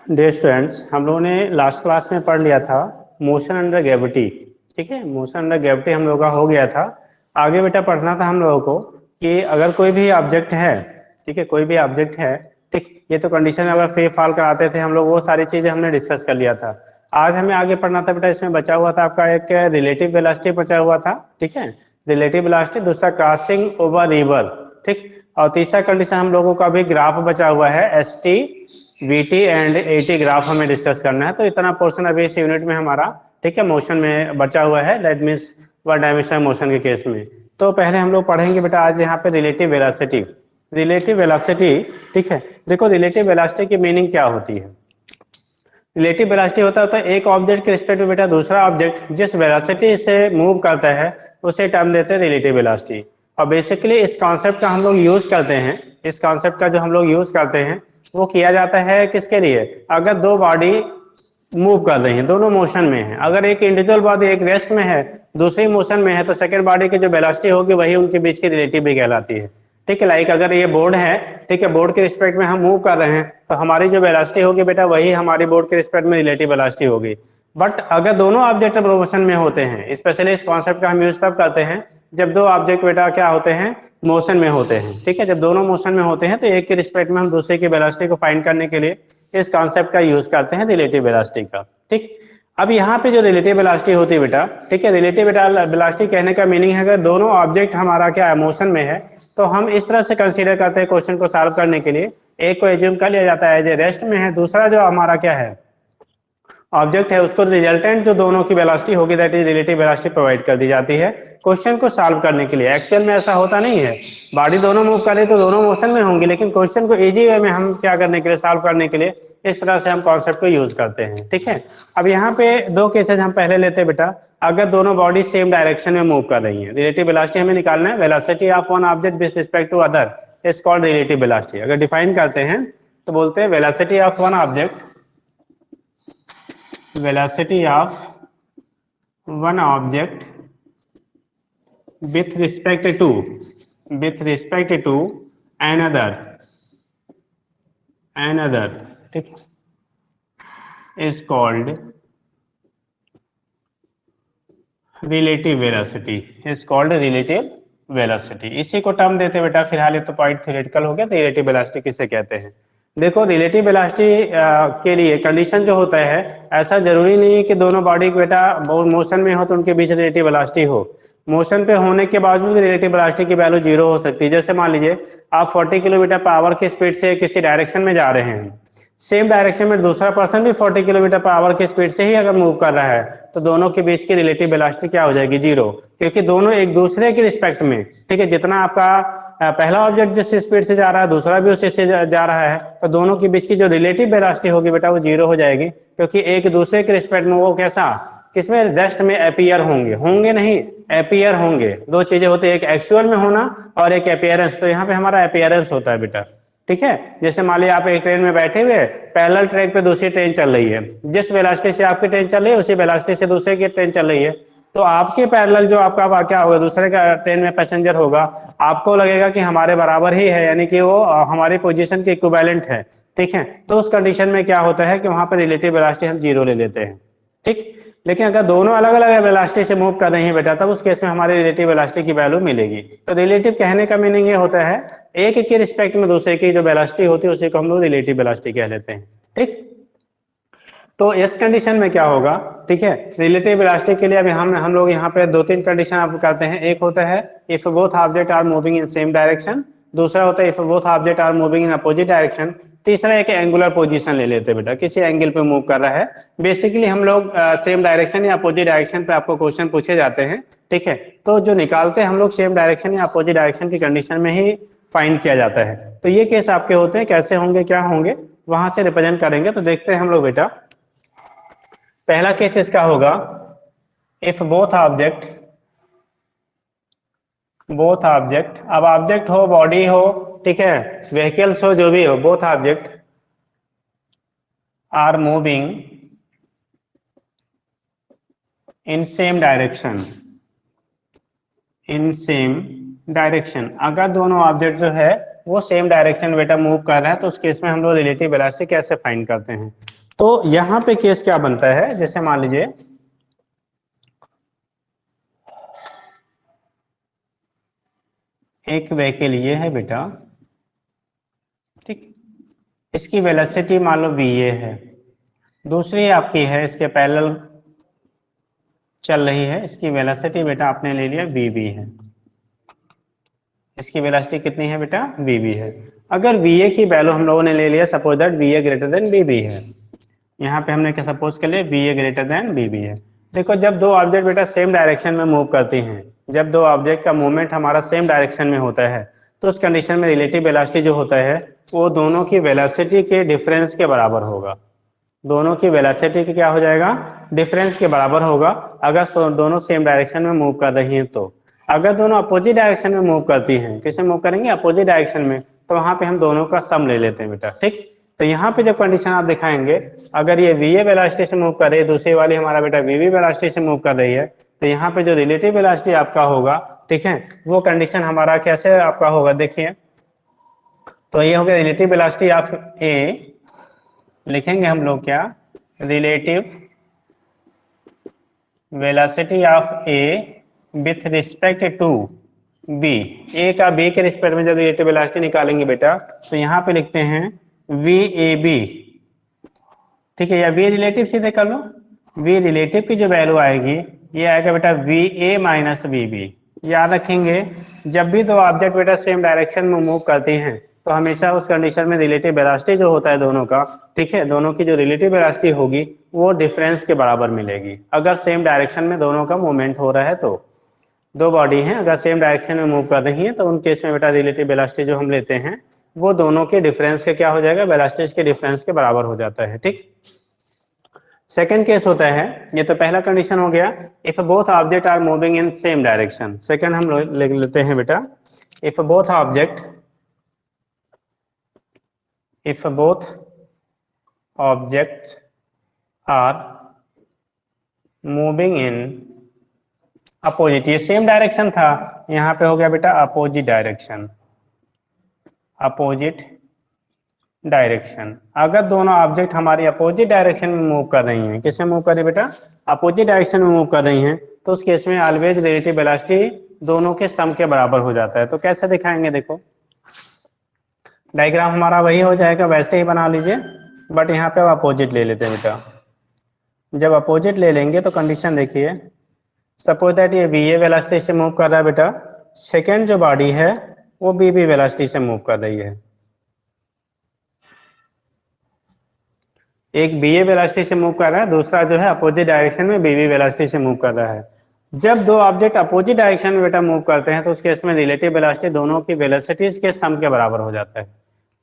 Dear students, हम लोगों ने लास्ट क्लास में पढ़ लिया था मोशन अंडर ग्रेविटी। ठीक है, मोशन अंडर ग्रेविटी हम लोगों का हो गया था। आगे बेटा पढ़ना था हम लोगों को कि अगर कोई भी ऑब्जेक्ट है, ठीक है, कोई भी ऑब्जेक्ट है, ठीक, ये तो कंडीशन अगर फ्री फॉल कराते थे हम लोग, वो सारी चीजें हमने डिस्कस कर लिया था। आज हमें आगे पढ़ना था बेटा, इसमें बचा हुआ था आपका एक रिलेटिव वेलोसिटी बचा हुआ था। ठीक है, रिलेटिव वेलोसिटी, दूसरा क्रॉसिंग ओवर रिवर, ठीक, और तीसरा कंडीशन हम लोगों का अभी ग्राफ बचा हुआ है, S T VT and eighty graph हमें डिस्कस करना है। तो इतना पोर्शन अभी इस यूनिट में हमारा, ठीक है, मोशन में बचा हुआ है, that means one dimensional motion के केस में। तो पहले हम लोग पढ़ेंगे बेटा आज यहाँ पे रिलेटिव वेलोसिटी। रिलेटिव वेलोसिटी, ठीक है, देखो रिलेटिव वेलोसिटी की मीनिंग क्या होती है। रिलेटिव वेलोसिटी होता है एक ऑब्जेक्ट के रिस्पेक्ट में बेटा दूसरा ऑब्जेक्ट जिस वेलोसिटी से मूव करता है उसे टर्म देते हैं रिलेटिव वेलोसिटी। और बेसिकली इस कॉन्सेप्ट का हम लोग यूज करते हैं, इस कॉन्सेप्ट का जो हम लोग यूज करते हैं वो किया जाता है किसके लिए, अगर दो बॉडी मूव कर रही हैं, दोनों मोशन में है, अगर एक इंडिविजुअल बॉडी एक रेस्ट में है दूसरी मोशन में है, तो सेकंड बॉडी की जो वेलोसिटी होगी वही उनके बीच की रिलेटिव भी कहलाती है। ठीक है, लाइक अगर ये बोर्ड है, ठीक है, बोर्ड के रिस्पेक्ट में हम मूव कर रहे हैं तो हमारी जो वेलोसिटी होगी बेटा वही हमारी बोर्ड के रिस्पेक्ट में रिलेटिव वेलोसिटी होगी। बट अगर दोनों ऑब्जेक्ट मोशन में होते हैं, स्पेशली इस कॉन्सेप्ट का हम यूज तब करते हैं जब दो ऑब्जेक्ट बेटा क्या होते हैं, मोशन में होते हैं। ठीक है, जब दोनों मोशन में होते हैं तो एक के रिस्पेक्ट में हम दूसरे की वेलोसिटी को फाइंड करने के लिए इस कॉन्सेप्ट का यूज करते हैं रिलेटिव वेलोसिटी का। ठीक, अब यहाँ पे जो रिलेटिव वेलोसिटी होती है बेटा, ठीक है, रिलेटिव वेलोसिटी कहने का मीनिंग है अगर दोनों ऑब्जेक्ट हमारा क्या है, मोशन में है, तो हम इस तरह से कंसीडर करते हैं क्वेश्चन को सॉल्व करने के लिए, एक को एज्यूम कर लिया जाता है जो रेस्ट में है, दूसरा जो हमारा क्या है ऑब्जेक्ट है उसको रिजल्टेंट जो दोनों की वेलोसिटी होगी that is relative velocity provide कर दी जाती है क्वेश्चन को सॉल्व करने के लिए। एक्चुअल में ऐसा होता नहीं है, बॉडी दोनों मूव करे तो दोनों मोशन में होंगी, लेकिन क्वेश्चन को इजी वे में हम क्या करने के लिए, सॉल्व करने के लिए इस तरह से हम कॉन्सेप्ट को यूज करते हैं। ठीक है, अब यहाँ पे दो केसेस हम पहले लेते हैं बेटा, अगर दोनों बॉडी सेम डायरेक्शन में मूव कर रही है, रिलेटिव वेलोसिटी हमें निकालना है, velocity of one object with respect to other is called relative velocity. अगर डिफाइन करते हैं तो बोलते हैं velocity of one object, velocity of one object with respect to another, ठीक, is called relative velocity। इसी को टर्म देते बेटा, फिलहाल ये तो पॉइंट थ्योरेटिकल हो गया, तो रिलेटिव वेलोसिटी किसे कहते हैं। देखो रिलेटिव वेलोसिटी के लिए कंडीशन जो होता है, ऐसा जरूरी नहीं है कि दोनों बॉडी बेटा मोशन में हो तो उनके बीच रिलेटिव वेलोसिटी हो। मोशन पे होने के बावजूद भी रिलेटिव वेलोसिटी की वैल्यू जीरो हो सकती है। जैसे मान लीजिए आप 40 किलोमीटर पर आवर की स्पीड से किसी डायरेक्शन में जा रहे हैं, सेम डायरेक्शन में दूसरा पर्सन भी 40 किलोमीटर पर आवर की स्पीड से ही अगर मूव कर रहा है तो दोनों के बीच की रिलेटिव वेलोसिटी क्या हो जाएगी, जीरो, क्योंकि दोनों एक दूसरे के रिस्पेक्ट में, ठीक है, जितना आपका पहला ऑब्जेक्ट जिस स्पीड से जा रहा है दूसरा भी उसी से जा रहा है, तो दोनों के बीच की जो रिलेटिव वेलोसिटी होगी बेटा वो जीरो हो जाएगी, क्योंकि एक दूसरे के रिस्पेक्ट में वो कैसा, किसमें, रेस्ट में अपीयर होंगे, होंगे नहीं अपीयर होंगे। दो चीजें होती है, एक एक्चुअल में होना और एक अपीयरेंस। तो यहाँ पे हमारा अपीयरेंस होता है बेटा। ठीक है, जैसे मान लीजिए आप एक ट्रेन में बैठे हुए, पैरेलल ट्रैक पे दूसरी ट्रेन चल रही है, जिस वेलोसिटी से आपकी ट्रेन चल रही है उसी वेलोसिटी से दूसरे की ट्रेन चल रही है, तो आपके पैरेलल जो आपका क्या होगा, दूसरे का ट्रेन में पैसेंजर होगा, आपको लगेगा कि हमारे बराबर ही है, यानी कि वो हमारी पोजीशन के इक्विवेलेंट है। ठीक है, तो उस कंडीशन में क्या होता है कि वहां पर रिलेटिव वेलोसिटी हम जीरो ले लेते हैं। ठीक, लेकिन अगर दोनों अलग अलग वेलोसिटी से मूव कर रही हैं बेटा, तब उस केस में हमारे रिलेटिव वेलोसिटी की वैल्यू मिलेगी। तो रिलेटिव कहने का मीनिंग ये होता है एक के रिस्पेक्ट में दूसरे की जो वेलोसिटी होती है उसी को हम लोग रिलेटिव वेलोसिटी कह लेते हैं। ठीक, तो इस कंडीशन में क्या होगा, ठीक है, रिलेटिव वेलोसिटी के लिए अभी हम लोग यहाँ पे दो तीन कंडीशन आप करते हैं। एक होता है if both object are moving in same direction, दूसरा होता है if both object are moving in opposite direction, तीसरा एक एंगुलर पोजीशन ले लेते हैं बेटा, किसी एंगल पे मूव कर रहा है। बेसिकली हम लोग सेम डायरेक्शन या अपोजिट डायरेक्शन पे आपको क्वेश्चन पूछे जाते हैं। ठीक है, तो जो निकालते हैं हम लोग सेम डायरेक्शन या अपोजिट डायरेक्शन की कंडीशन में ही फाइंड किया जाता है। तो ये केस आपके होते हैं, कैसे होंगे क्या होंगे वहां से रिप्रेजेंट करेंगे। तो देखते हैं हम लोग बेटा, पहला केस इसका होगा इफ बोथ ऑब्जेक्ट, अब ऑब्जेक्ट हो बॉडी हो, ठीक है, व्हीकल्स हो, जो भी हो, both object are moving in same direction, अगर दोनों ऑब्जेक्ट जो है वो सेम डायरेक्शन बेटा मूव कर रहा है, तो उस केस में हम लोग रिलेटिव वेलोसिटी कैसे फाइंड करते हैं। तो यहाँ पे केस क्या बनता है, जैसे मान लीजिए एक व्हीकल ये है बेटा, ठीक, इसकी वेलोसिटी मान लो va है, दूसरी आपकी है इसके पैरेलल चल रही है, इसकी वेलोसिटी बेटा आपने ले लिया vb है, इसकी वेलोसिटी कितनी है बेटा vb है। अगर va की वैल्यू हम लोगों ने ले लिया, suppose that va greater than bb है, यहाँ पे हमने क्या सपोज कर लिया va ग्रेटर देन bb है। देखो जब दो ऑब्जेक्ट बेटा सेम डायरेक्शन में मूव करती हैं, जब दो ऑब्जेक्ट का मूवमेंट हमारा सेम डायरेक्शन में होता है, तो उस कंडीशन में रिलेटिव वेलोसिटी जो होता है वो दोनों की वेलोसिटी के डिफरेंस के बराबर होगा, दोनों की वेलोसिटी की क्या हो जाएगा, डिफरेंस के बराबर होगा। अगर दोनों सेम डायरेक्शन में मूव कर रही हैं तो, अगर दोनों अपोजिट डायरेक्शन में मूव करती हैं, किसमें मूव करेंगे, अपोजिट डायरेक्शन में, तो वहां पे हम दोनों का सम ले लेते हैं बेटा, ठीक। तो यहाँ पे जब कंडीशन आप दिखाएंगे, अगर ये va वेलोसिटी से मूव कर रही है, दूसरी वाली हमारा बेटा vb वेलोसिटी से मूव कर रही है, तो यहाँ पे जो रिलेटिव वेलोसिटी आपका होगा, ठीक है, वो कंडीशन हमारा कैसे आपका होगा, देखिए। तो ये हो गया रिलेटिव वेलोसिटी ऑफ a, लिखेंगे हम लोग क्या, relative velocity of A with respect to B, A का बी के रिस्पेक्ट में जब रिलेटिव वेलोसिटी निकालेंगे बेटा, तो यहाँ पे लिखते हैं वी ए बी, ठीक है, या वी रिलेटिव सीधे कर लो, वी रिलेटिव की जो वैल्यू आएगी ये आएगा बेटा V A minus V B. याद रखेंगे जब भी दो ऑब्जेक्ट बेटा सेम डायरेक्शन में मूव करती हैं, तो हमेशा उस कंडीशन में रिलेटिव वेलोसिटी जो होता है दोनों का, ठीक है, दोनों की जो रिलेटिव वेलोसिटी होगी वो डिफरेंस के बराबर मिलेगी, अगर सेम डायरेक्शन में दोनों का मूवमेंट हो रहा है तो। दो बॉडी हैं अगर सेम डायरेक्शन में मूव कर रही हैं, तो उन केस में बेटा रिलेटिव वेलोसिटी जो हम लेते हैं वो दोनों के डिफरेंस के क्या हो जाएगा, वेलोसिटीज के डिफरेंस के बराबर हो जाता है, ठीक। सेकेंड केस होता है, ये तो पहला कंडीशन हो गया, if both object are moving in same direction. Second हम लिख लेते हैं बेटा, if both object, if both objects are moving in opposite, ये सेम डायरेक्शन था, यहाँ पे हो गया बेटा अपोजिट डायरेक्शन, अपोजिट डायरेक्शन। अगर दोनों ऑब्जेक्ट हमारी अपोजिट डायरेक्शन में मूव कर रही हैं, किसमें मूव कर रही है बेटा, अपोजिट डायरेक्शन में मूव कर रही हैं, तो उस केस में ऑलवेज रिलेटिव वेलोसिटी दोनों के सम के बराबर हो जाता है। तो कैसे दिखाएंगे, देखो डायग्राम हमारा वही हो जाएगा, वैसे ही बना लीजिए, बट यहाँ पे अब अपोजिट ले लेते हैं बेटा। जब अपोजिट ले लेंगे तो कंडीशन देखिए, सपोज दैट ये वी ए वेलोसिटी से मूव कर रहा है बेटा, सेकेंड जो बॉडी है वो बी बी वेलोसिटी से मूव कर रही है, एक बी ए वेलोसिटी से मूव कर रहा है, दूसरा जो है अपोजिट डायरेक्शन में बी बी वेलोसिटी से मूव कर रहा है। जब दो ऑब्जेक्ट अपोजिट डायरेक्शन में बेटा मूव करते हैं, तो उस केस में रिलेटिव वेलोसिटी दोनों की वेलोसिटीज के सम के बराबर हो जाता है,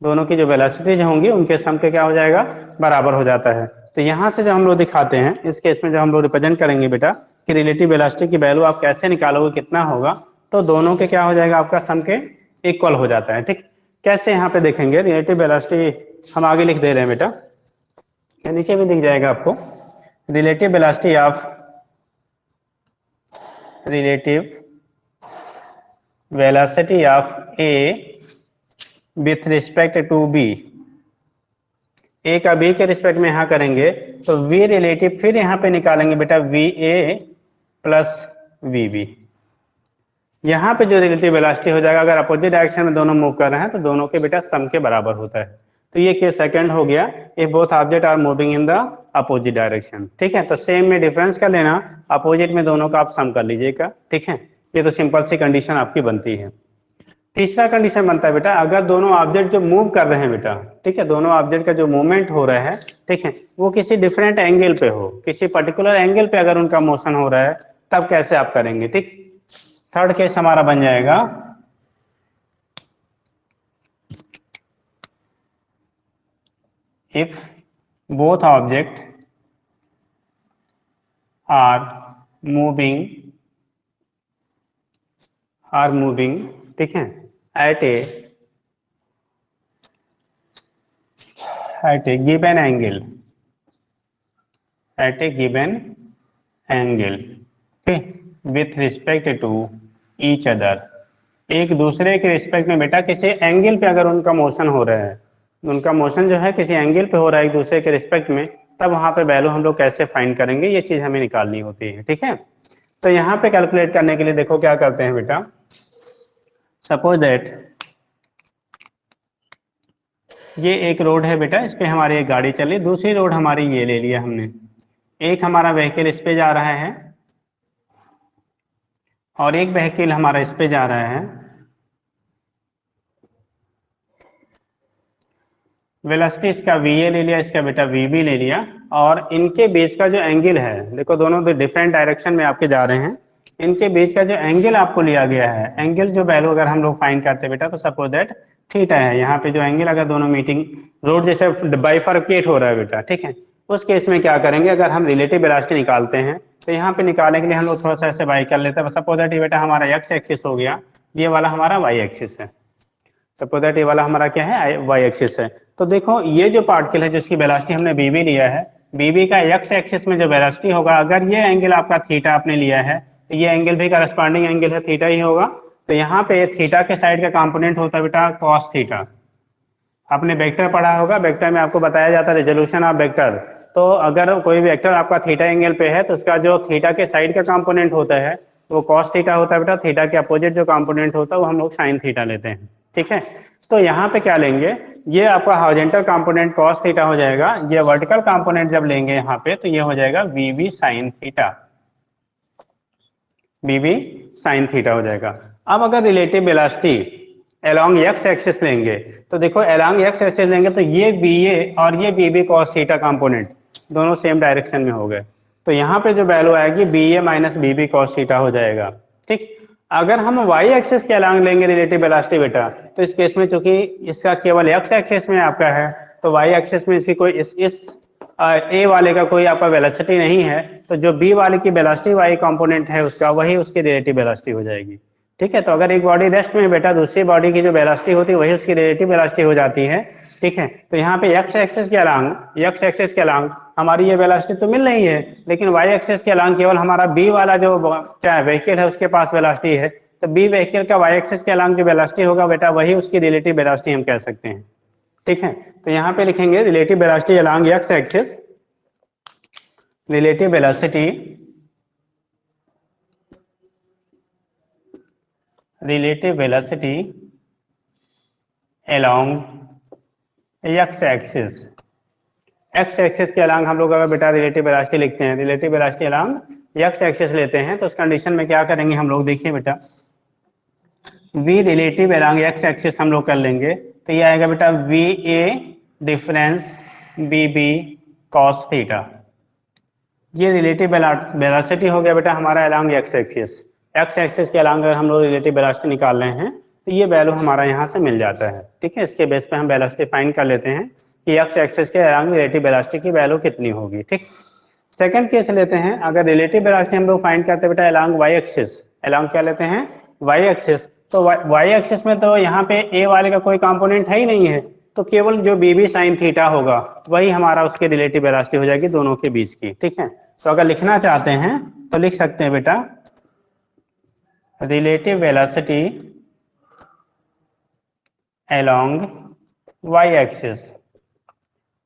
दोनों की जो वेलोसिटीज होंगी उनके सम के क्या हो जाएगा, बराबर हो जाता है। तो यहाँ से जब हम लोग दिखाते हैं, इस केस में जब हम लोग रिप्रेजेंट करेंगे बेटा कि रिलेटिव वेलोसिटी की वैल्यू आप कैसे निकालोगे, कितना होगा, तो दोनों के क्या हो जाएगा, आपका सम के इक्वल हो जाता है, ठीक। कैसे यहाँ पे देखेंगे, रिलेटिव वेलोसिटी हम आगे लिख दे रहे हैं बेटा, नीचे भी दिख जाएगा आपको, relative velocity of, relative velocity of A with respect to B, A का बी के रिस्पेक्ट में यहाँ करेंगे तो वी रिलेटिव, फिर यहाँ पे निकालेंगे बेटा V A plus V B, यहाँ पे जो रिलेटिव वेलोसिटी हो जाएगा, अगर अपोजिट डायरेक्शन में दोनों मूव कर रहे हैं तो दोनों के बेटा सम के बराबर होता है। तो ये केस सेकंड हो गया, if both object are moving in the opposite direction, ठीक है। तो सेम में डिफरेंस कर लेना, अपोजिट में दोनों का आप सम कर लीजिएगा, ठीक है। ये तो सिंपल सी कंडीशन आपकी बनती है। तीसरा कंडीशन बनता है बेटा, अगर दोनों ऑब्जेक्ट जो मूव कर रहे हैं बेटा, ठीक है, दोनों ऑब्जेक्ट का जो मूवमेंट हो रहा है, ठीक है, वो किसी डिफरेंट एंगल पे हो, किसी पर्टिकुलर एंगल पे अगर उनका मोशन हो रहा है, तब कैसे आप करेंगे, ठीक। थर्ड केस हमारा बन जाएगा, if both object are moving, ठीक है, at a given angle, at a given angle, with respect to each other, एक दूसरे के रिस्पेक्ट में बेटा किसी एंगल पे अगर उनका मोशन हो रहा है, उनका मोशन जो है किसी एंगल पे हो रहा है एक दूसरे के रिस्पेक्ट में, तब वहां पे वैल्यू हम लोग कैसे फाइंड करेंगे, ये चीज हमें निकालनी होती है। ठीक है, तो यहाँ पे कैलकुलेट करने के लिए देखो क्या करते हैं बेटा, सपोज दैट ये एक रोड है बेटा, इस पे हमारी एक गाड़ी चली, दूसरी रोड हमारी ये ले लिया हमने, एक हमारा व्हीकल इस पे जा रहा है और एक व्हीकल हमारा इस पे जा रहा है। वेलोसिटी इसका वीए ले लिया, इसका बेटा वीबी ले लिया, और इनके बीच का जो एंगल है, देखो दोनों तो डिफरेंट डायरेक्शन में आपके जा रहे हैं, इनके बीच का जो एंगल आपको लिया गया है, एंगल जो वैल्यू अगर हम लोग फाइंड करते हैं बेटा, तो सपोज दैट थीटा है, यहाँ पे जो एंगल अगर दोनों मीटिंग रोड जैसे बाइफरकेट हो रहा है बेटा, ठीक है, उस केस में क्या करेंगे, अगर हम रिलेटिव वेलोसिटी निकालते हैं तो यहाँ पे निकालने के लिए हम लोग थोड़ा सा ऐसे बाई कर लेते हैं। सपोज दैट ये बेटा हमारा एक्स एक्सिस हो गया, ये वाला हमारा वाई एक्सिस है। सपोज दैट ये वाला हमारा क्या है, वाई एक्सिस है। तो देखो ये जो पार्टिकल है जिसकी वेलोसिटी हमने बीबी लिया है, बीबी का एक्स एक्सिस में जो वेलोसिटी होगा, अगर ये एंगल आपका थीटा आपने लिया है, तो ये एंगल भी करस्पॉन्डिंग एंगल है थीटा ही होगा। तो यहाँ पे थीटा के साइड का कंपोनेंट होता है बेटा कॉस थीटा। आपने वेक्टर पढ़ा होगा, वेक्टर में आपको बताया जाता है रेजोल्यूशन ऑफ वेक्टर। तो अगर कोई वेक्टर आपका थीटा एंगल पे है, तो उसका जो थीटा के साइड का कंपोनेंट होता है वो कॉस थीटा होता है बेटा, थीटा के अपोजिट जो कंपोनेंट होता है वो हम लोग साइन थीटा लेते हैं। ठीक है, तो यहाँ पे क्या लेंगे, ये आपका हॉरिजॉन्टल कंपोनेंट कॉस थीटा हो जाएगा, ये वर्टिकल कंपोनेंट जब लेंगे यहाँ पे तो ये हो जाएगा वीवी साइन थीटा, वीवी साइन थीटा हो जाएगा। अब अगर relative velocity along X axis लेंगे, तो देखो अलोंग एक्स एक्सिस लेंगे तो ये बीए और ये बीबी कॉस थीटा कंपोनेंट दोनों सेम डायरेक्शन में हो गए, तो यहाँ पे जो वैल्यू आएगी बीए माइनस बीबी कॉस थीटा हो जाएगा। ठीक, अगर हम वाई एक्सिस के अलोंग लेंगे रिलेटिव वेलोसिटी बेटा, तो इस केस में चूंकि इसका केवल एक्स एक्सिस में आपका है, तो वाई एक्सिस में इसकी कोई इस ए वाले का कोई आपका वेलोसिटी नहीं है, तो जो बी वाले की वेलोसिटी वाई कंपोनेंट है उसका, वही उसकी रिलेटिव वेलोसिटी हो जाएगी। ठीक है, तो अगर एक बॉडी रेस्ट में बेटा, दूसरी बॉडी की जो वेलोसिटी होती है वही उसकी रिलेटिव वेलोसिटी हो जाती है। ठीक है, तो यहाँ पे एक्स एक्सिस के अलांग हमारी ये वेलोसिटी तो मिल रही है, लेकिन वाई एक्सिस के अलांग केवल हमारा बी वाला जो क्या व्हीकल है उसके पास वेलोसिटी है, तो बी व्हीकल का वाई एक्सिस के अलांग जो वेलोसिटी होगा बेटा, वही उसकी रिलेटिव वेलोसिटी हम कह सकते हैं। ठीक है, तो यहाँ पे लिखेंगे relative velocity along X axis, relative velocity along X axis. X axis के अलोंग हम लोग अगर बेटा रिलेटिव वेलोसिटी लिखते हैं, relative velocity along X axis लेते हैं, तो उस कंडीशन में क्या करेंगे हम लोग, देखिए बेटा v relative along X axis हम लोग कर लेंगे, तो ये आएगा बेटा V A difference B B cos theta. ये रिलेटिव वेलोसिटी हो गया बेटा हमारा along X axis. X axis के अलोंग अगर हम लोग रिलेटिव वेलोसिटी निकाल रहे हैं, तो ये वैल्यू हमारा यहाँ से मिल जाता है। ठीक है, इसके बेस पे हम वेलोसिटी फाइंड कर लेते हैं कि एक्स एक्सिस के अलोंग रिलेटिव वेलोसिटी की वैल्यू कितनी होगी। ठीक, सेकंड केस लेते हैं, अगर रिलेटिव वेलोसिटी हम लोग फाइंड करते हैं बेटा अलोंग वाई एक्सिस, अलोंग क्या लेते हैं, वाई एक्सिस, तो वाई एक्सिस में तो यहाँ पे ए वाले का कोई कंपोनेंट है ही नहीं है, तो केवल जो बी बी साइन थीटा होगा वही हमारा उसके रिलेटिव वेलोसिटी हो जाएगी दोनों के बीच की। ठीक है, तो अगर लिखना चाहते हैं तो लिख सकते हैं बेटा relative velocity along Y axis.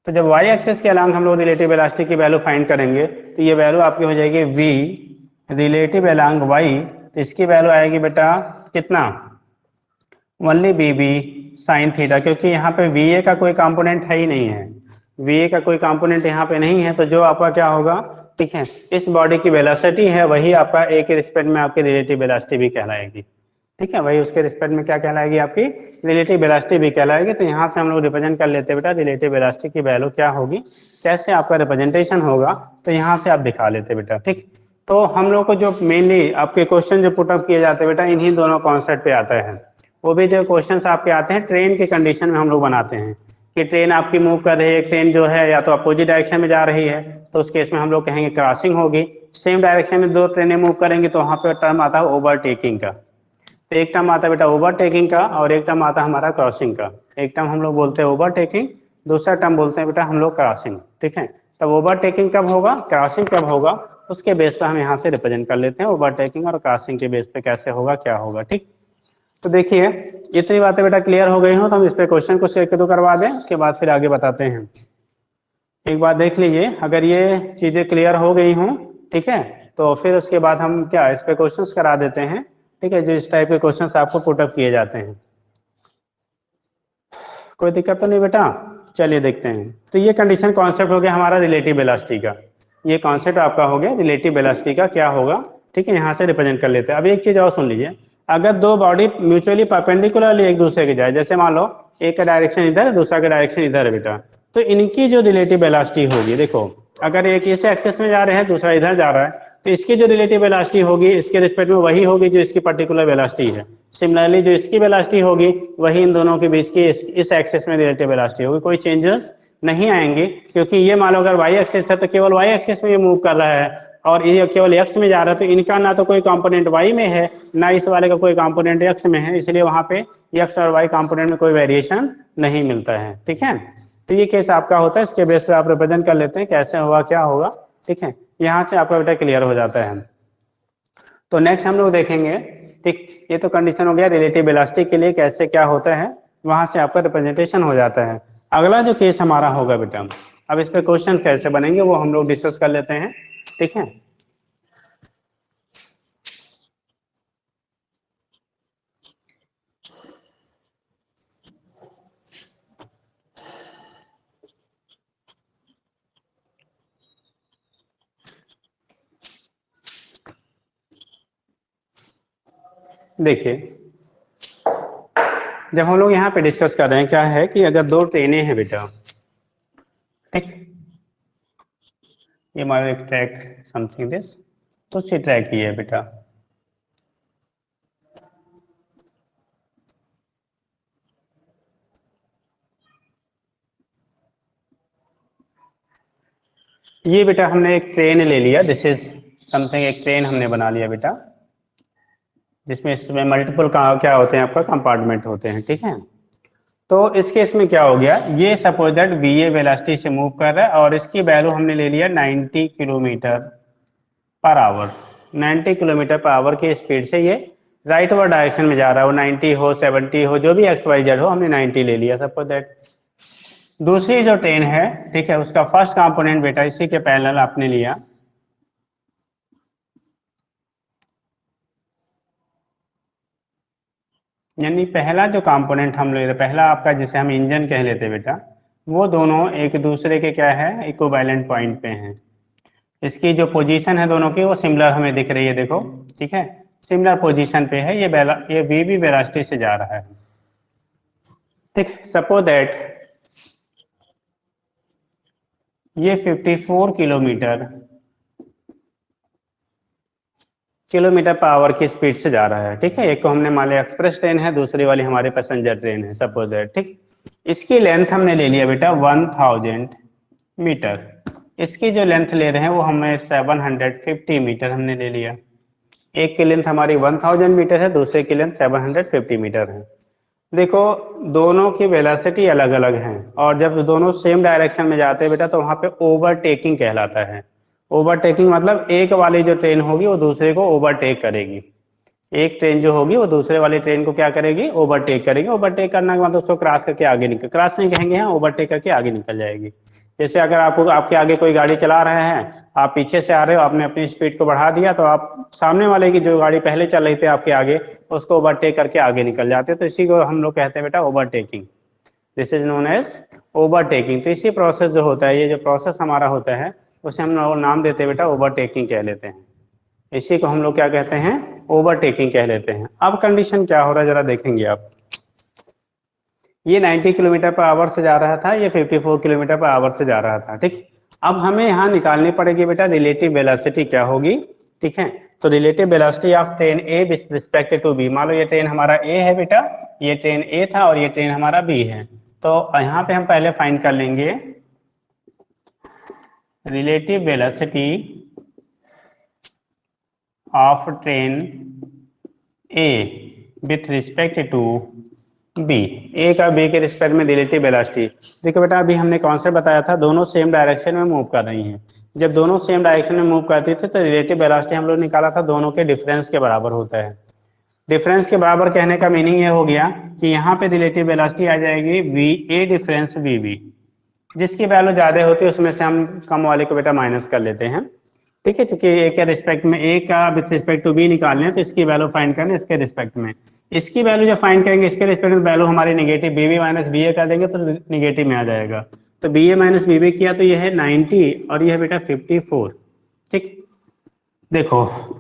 तो जब वाई एक्सिस के अलोंग हम लोग रिलेटिव वेलोसिटी की वैल्यू फाइंड करेंगे, तो ये वैल्यू आपकी हो जाएगी v रिलेटिव अलोंग y, तो इसकी वैल्यू आएगी बेटा कितना, only B B sine theta, क्योंकि यहाँ पे वी ए का कोई कंपोनेंट है ही नहीं है, वी ए का कोई कंपोनेंट यहाँ पे नहीं है, तो जो आपका क्या होगा, ठीक है, इस बॉडी की वेलोसिटी है वही आपका ए के रिस्पेक्ट में आपकी रिलेटिव वेलोसिटी भी कहलाएगी। ठीक है, वही उसके रिस्पेक्ट में क्या कहलाएगी, आपकी रिलेटिव वेलोसिटी भी कहलाएगी। तो यहाँ से हम लोग रिप्रेजेंट कर लेते हैं बेटा रिलेटिव वेलोसिटी की वैल्यू क्या होगी, कैसे आपका रिप्रेजेंटेशन होगा, तो यहाँ से आप दिखा लेते बेटा। ठीक, तो हम लोग को जो मेनली आपके क्वेश्चन जो पुटअप किए जाते हैं बेटा, इन्हीं दोनों कॉन्सेप्ट पे आता है। वो भी जो क्वेश्चन आपके आते हैं ट्रेन के कंडीशन में हम लोग बनाते हैं कि ट्रेन आपकी मूव कर रही है, ट्रेन जो है या तो अपोजिट डायरेक्शन में जा रही है, तो उस केस में हम लोग कहेंगे क्रॉसिंग होगी। सेम डायरेक्शन में दो ट्रेनें मूव करेंगे तो वहाँ पे टर्म आता है ओवरटेकिंग का। तो एक टर्म आता है बेटा ओवरटेकिंग का और एक टर्म आता है हमारा क्रॉसिंग का। एक टर्म हम लोग बोलते हैं ओवरटेकिंग, दूसरा टर्म बोलते हैं बेटा हम लोग क्रॉसिंग। ठीक है, तब ओवरटेकिंग कब होगा, क्रॉसिंग कब होगा, उसके बेस पर हम यहाँ से रिप्रेजेंट कर लेते हैं ओवरटेकिंग और क्रॉसिंग के बेस पे कैसे होगा क्या होगा। ठीक, तो देखिए इतनी बातें बेटा क्लियर हो गई हो तो हम इस पे क्वेश्चन को एक दो करवा दें, उसके बाद फिर आगे बताते हैं। एक बात देख लीजिए, अगर ये चीजें क्लियर हो गई हों, ठीक है, तो फिर उसके बाद हम क्या इस पे क्वेश्चंस करा देते हैं, ठीक है, जो इस टाइप के क्वेश्चंस आपको पुटअप किए जाते हैं। कोई दिक्कत तो नहीं बेटा? चलिए देखते हैं। तो ये कंडीशन कॉन्सेप्ट हो गया हमारा रिलेटिव वेलोसिटी का, ये कॉन्सेप्ट आपका हो गया रिलेटिव वेलोसिटी का क्या होगा, ठीक है, यहाँ से रिप्रेजेंट कर लेते हैं। अब एक चीज और सुन लीजिए, अगर दो बॉडी म्यूचुअली परपेंडिकुलरली एक दूसरे के जाए, जैसे मान लो एक का डायरेक्शन इधर है दूसरा का डायरेक्शन इधर है बेटा, तो इनकी जो रिलेटिव वेलोसिटी होगी, देखो अगर एक इस एक्सिस में जा रहे हैं दूसरा इधर जा रहा है, तो इसकी जो रिलेटिव वेलोसिटी होगी इसके रिस्पेक्ट में वही होगी जो इसकी पर्टिकुलर वेलोसिटी है। सिमिलरली जो इसकी वेलोसिटी होगी वही इन दोनों के बीच की इस एक्सिस में रिलेटिव वेलोसिटी होगी, कोई चेंजेस नहीं आएंगे, क्योंकि ये मान लो अगर वाई एक्सिस है तो केवल वाई एक्सिस में ये मूव कर रहा है, और ये केवल एक्स में जा रहा है, तो इनका ना तो कोई कंपोनेंट वाई में है ना इस वाले का कोई कंपोनेंट एक्स में है, इसलिए वहां पे एक्स और वाई कंपोनेंट में कोई वेरिएशन नहीं मिलता है, ठीक है। तो ये केस आपका होता है, इसके बेस पे आप रिप्रेजेंट कर लेते हैं कैसे होगा क्या होगा, ठीक है, यहाँ से आपका बेटा क्लियर हो जाता है। तो नेक्स्ट हम लोग देखेंगे, ठीक, ये तो कंडीशन हो गया रिलेटिव वेलोसिटी के लिए कैसे क्या होता है, वहां से आपका रिप्रेजेंटेशन हो जाता है। अगला जो केस हमारा होगा बेटा, अब इस पे क्वेश्चन कैसे बनेंगे वो हम लोग डिस्कस कर लेते हैं, ठीक है। देखिए जब हम लोग यहाँ पे डिस्कस कर रहे हैं क्या है कि अगर दो ट्रेनें हैं बेटा, ठीक, ये हमारा एक ट्रैक समथिंग दिस, तो सी ट्रैक ही है बेटा, ये बेटा हमने एक ट्रेन ले लिया, दिस इज समथिंग, एक ट्रेन हमने बना लिया बेटा, जिसमें इसमें मल्टीपल क्या होते हैं आपका कंपार्टमेंट होते हैं, ठीक है। तो इस केस में क्या हो गया, ये suppose that V A velocity से मूव कर रहा है और इसकी वैल्यू हमने ले लिया 90 kilometre per hour, 90 kilometre per hour की स्पीड से ये राइट ओवर डायरेक्शन में जा रहा है, वो 90 हो 70 हो जो भी एक्स वाई जेड हो, हमने 90 ले लिया सपोज दैट। दूसरी जो ट्रेन है, ठीक है, उसका फर्स्ट कंपोनेंट बेटा इसी के पैरेलल आपने लिया, यानी पहला जो कंपोनेंट हम ले रहे, पहला आपका जिसे हम इंजन कह लेते बेटा, वो दोनों एक दूसरे के क्या है इक्विवेलेंट पॉइंट पे हैं, इसकी जो पोजीशन है दोनों की वो सिमिलर हमें दिख रही है, देखो, ठीक है, सिमिलर पोजीशन पे है, ये वी भी वेलोसिटी से जा रहा है, ठीक। सपोज दैट ये 54 किलोमीटर पर आवर की स्पीड से जा रहा है, ठीक है। एक को हमने मान लिया एक्सप्रेस ट्रेन है, दूसरी वाली हमारे पैसेंजर ट्रेन है सपोज दैट, ठीक। इसकी लेंथ हमने ले लिया बेटा 1000 मीटर, इसकी जो लेंथ ले रहे हैं वो हमें 750 मीटर हमने ले लिया, एक की लेंथ हमारी 1000 मीटर है, दूसरे की लेंथ 750 मीटर है। देखो दोनों की वेलोसिटी अलग अलग हैं, और जब दोनों सेम डायरेक्शन में जाते हैं बेटा तो वहां पे ओवरटेकिंग कहलाता है। ओवरटेकिंग मतलब एक वाली जो ट्रेन होगी वो दूसरे को ओवरटेक करेगी, एक ट्रेन जो होगी वो दूसरे वाली ट्रेन को क्या करेगी ओवरटेक करेगी, ओवरटेक करना के मतलब उसको क्रॉस करके आगे निकल, क्रॉस नहीं कहेंगे, यहाँ ओवरटेक करके आगे निकल जाएगी। जैसे अगर आपको आपके आगे कोई गाड़ी चला रहे हैं, आप पीछे से आ रहे हो, आपने अपनी स्पीड को बढ़ा दिया, तो आप सामने वाले की जो गाड़ी पहले चल रही थी आपके आगे उसको ओवरटेक करके आगे निकल जाते हैं, तो इसी को हम लोग कहते हैं बेटा overtaking, this is known as overtaking. तो इसी प्रोसेस जो होता है, ये जो प्रोसेस हमारा होता है उसे हम लोग नाम देते हैं बेटा ओवरटेकिंग कह लेते हैं, इसी को हम लोग क्या कहते हैं ओवरटेकिंग कह लेते हैं। अब कंडीशन क्या हो रहा है जरा देखेंगे आप, ये 90 किलोमीटर पर आवर से जा रहा था, ये 54 किलोमीटर पर आवर से जा रहा था, ठीक। अब हमें यहाँ निकालनी पड़ेगी बेटा रिलेटिव वेलोसिटी क्या होगी, ठीक है। तो relative velocity of train A with respect to B, मान लो ये ट्रेन हमारा ए है बेटा, ये ट्रेन ए था और ये ट्रेन हमारा बी है, तो यहाँ पे हम पहले फाइंड कर लेंगे relative velocity of train A with respect to B, A का बी के रिस्पेक्ट में रिलेटिव वेलोसिटी। देखो बेटा अभी हमने कॉन्सेप्ट बताया था दोनों सेम डायरेक्शन में मूव कर रही हैं, जब दोनों सेम डायरेक्शन में मूव करती थी तो रिलेटिव वेलोसिटी हम लोग निकाला था दोनों के डिफरेंस के बराबर होता है। डिफरेंस के बराबर कहने का मीनिंग ये हो गया कि यहाँ पे रिलेटिव वेलोसिटी आ जाएगी V A difference V B, जिसकी वैल्यू ज्यादा होती है उसमें से हम कम वाले को बेटा माइनस कर लेते हैं। ठीक है, क्योंकि ए के रिस्पेक्ट में, ए का विथ रिस्पेक्ट टू बी निकालने हैं तो इसकी वैल्यू फाइंड करनी है इसके रिस्पेक्ट में। इसकी वैल्यू जब फाइंड करेंगे इसके रिस्पेक्ट में वैल्यू हमारी negative B B minus B A कर देंगे तो निगेटिव में आ जाएगा। तो B A minus B B किया तो ये है 90 और ये है बेटा 54। ठीक, देखो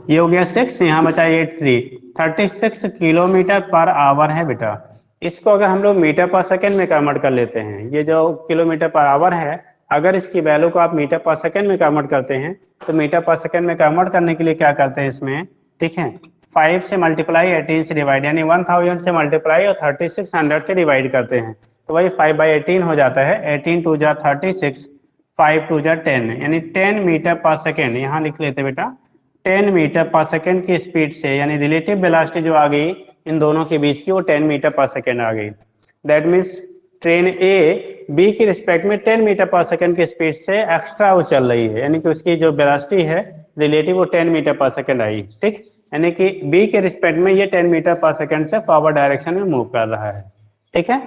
ये हो गया 6, यहाँ बचा 8 3, 36 किलोमीटर पर आवर है बेटा। इसको अगर हम लोग मीटर पर सेकेंड में कन्वर्ट कर लेते हैं, ये जो किलोमीटर पर आवर है अगर इसकी वैल्यू को आप मीटर पर सेकेंड में कन्वर्ट करते हैं तो मीटर पर सेकेंड में कन्वर्ट करने के लिए क्या करते हैं इसमें, ठीक है, 5 से मल्टीप्लाई 18 से डिवाइड, यानी 1000 से मल्टीप्लाई और 3600 से डिवाइड करते हैं तो वही 5/18 हो जाता है। 18 2 जा 36, 5 2 जा 10, यानी 10 मीटर पर सेकेंड, यहाँ लिख लेते बेटा 10 मीटर पर सेकेंड की स्पीड से, यानी रिलेटिव वेलोसिटी जो आ गई इन दोनों के बीच की वो 10 मीटर पर सेकेंड आ गई। That means train A B की रिस्पेक्ट में 10 मीटर पर सेकेंड की स्पीड से एक्स्ट्रा वो चल रही है, यानी कि उसकी जो वेलोसिटी है रिलेटिव वो 10 मीटर पर सेकेंड आई। ठीक, यानी कि बी के रिस्पेक्ट में ये 10 मीटर पर सेकेंड से फॉरवर्ड डायरेक्शन में मूव कर रहा है। ठीक है,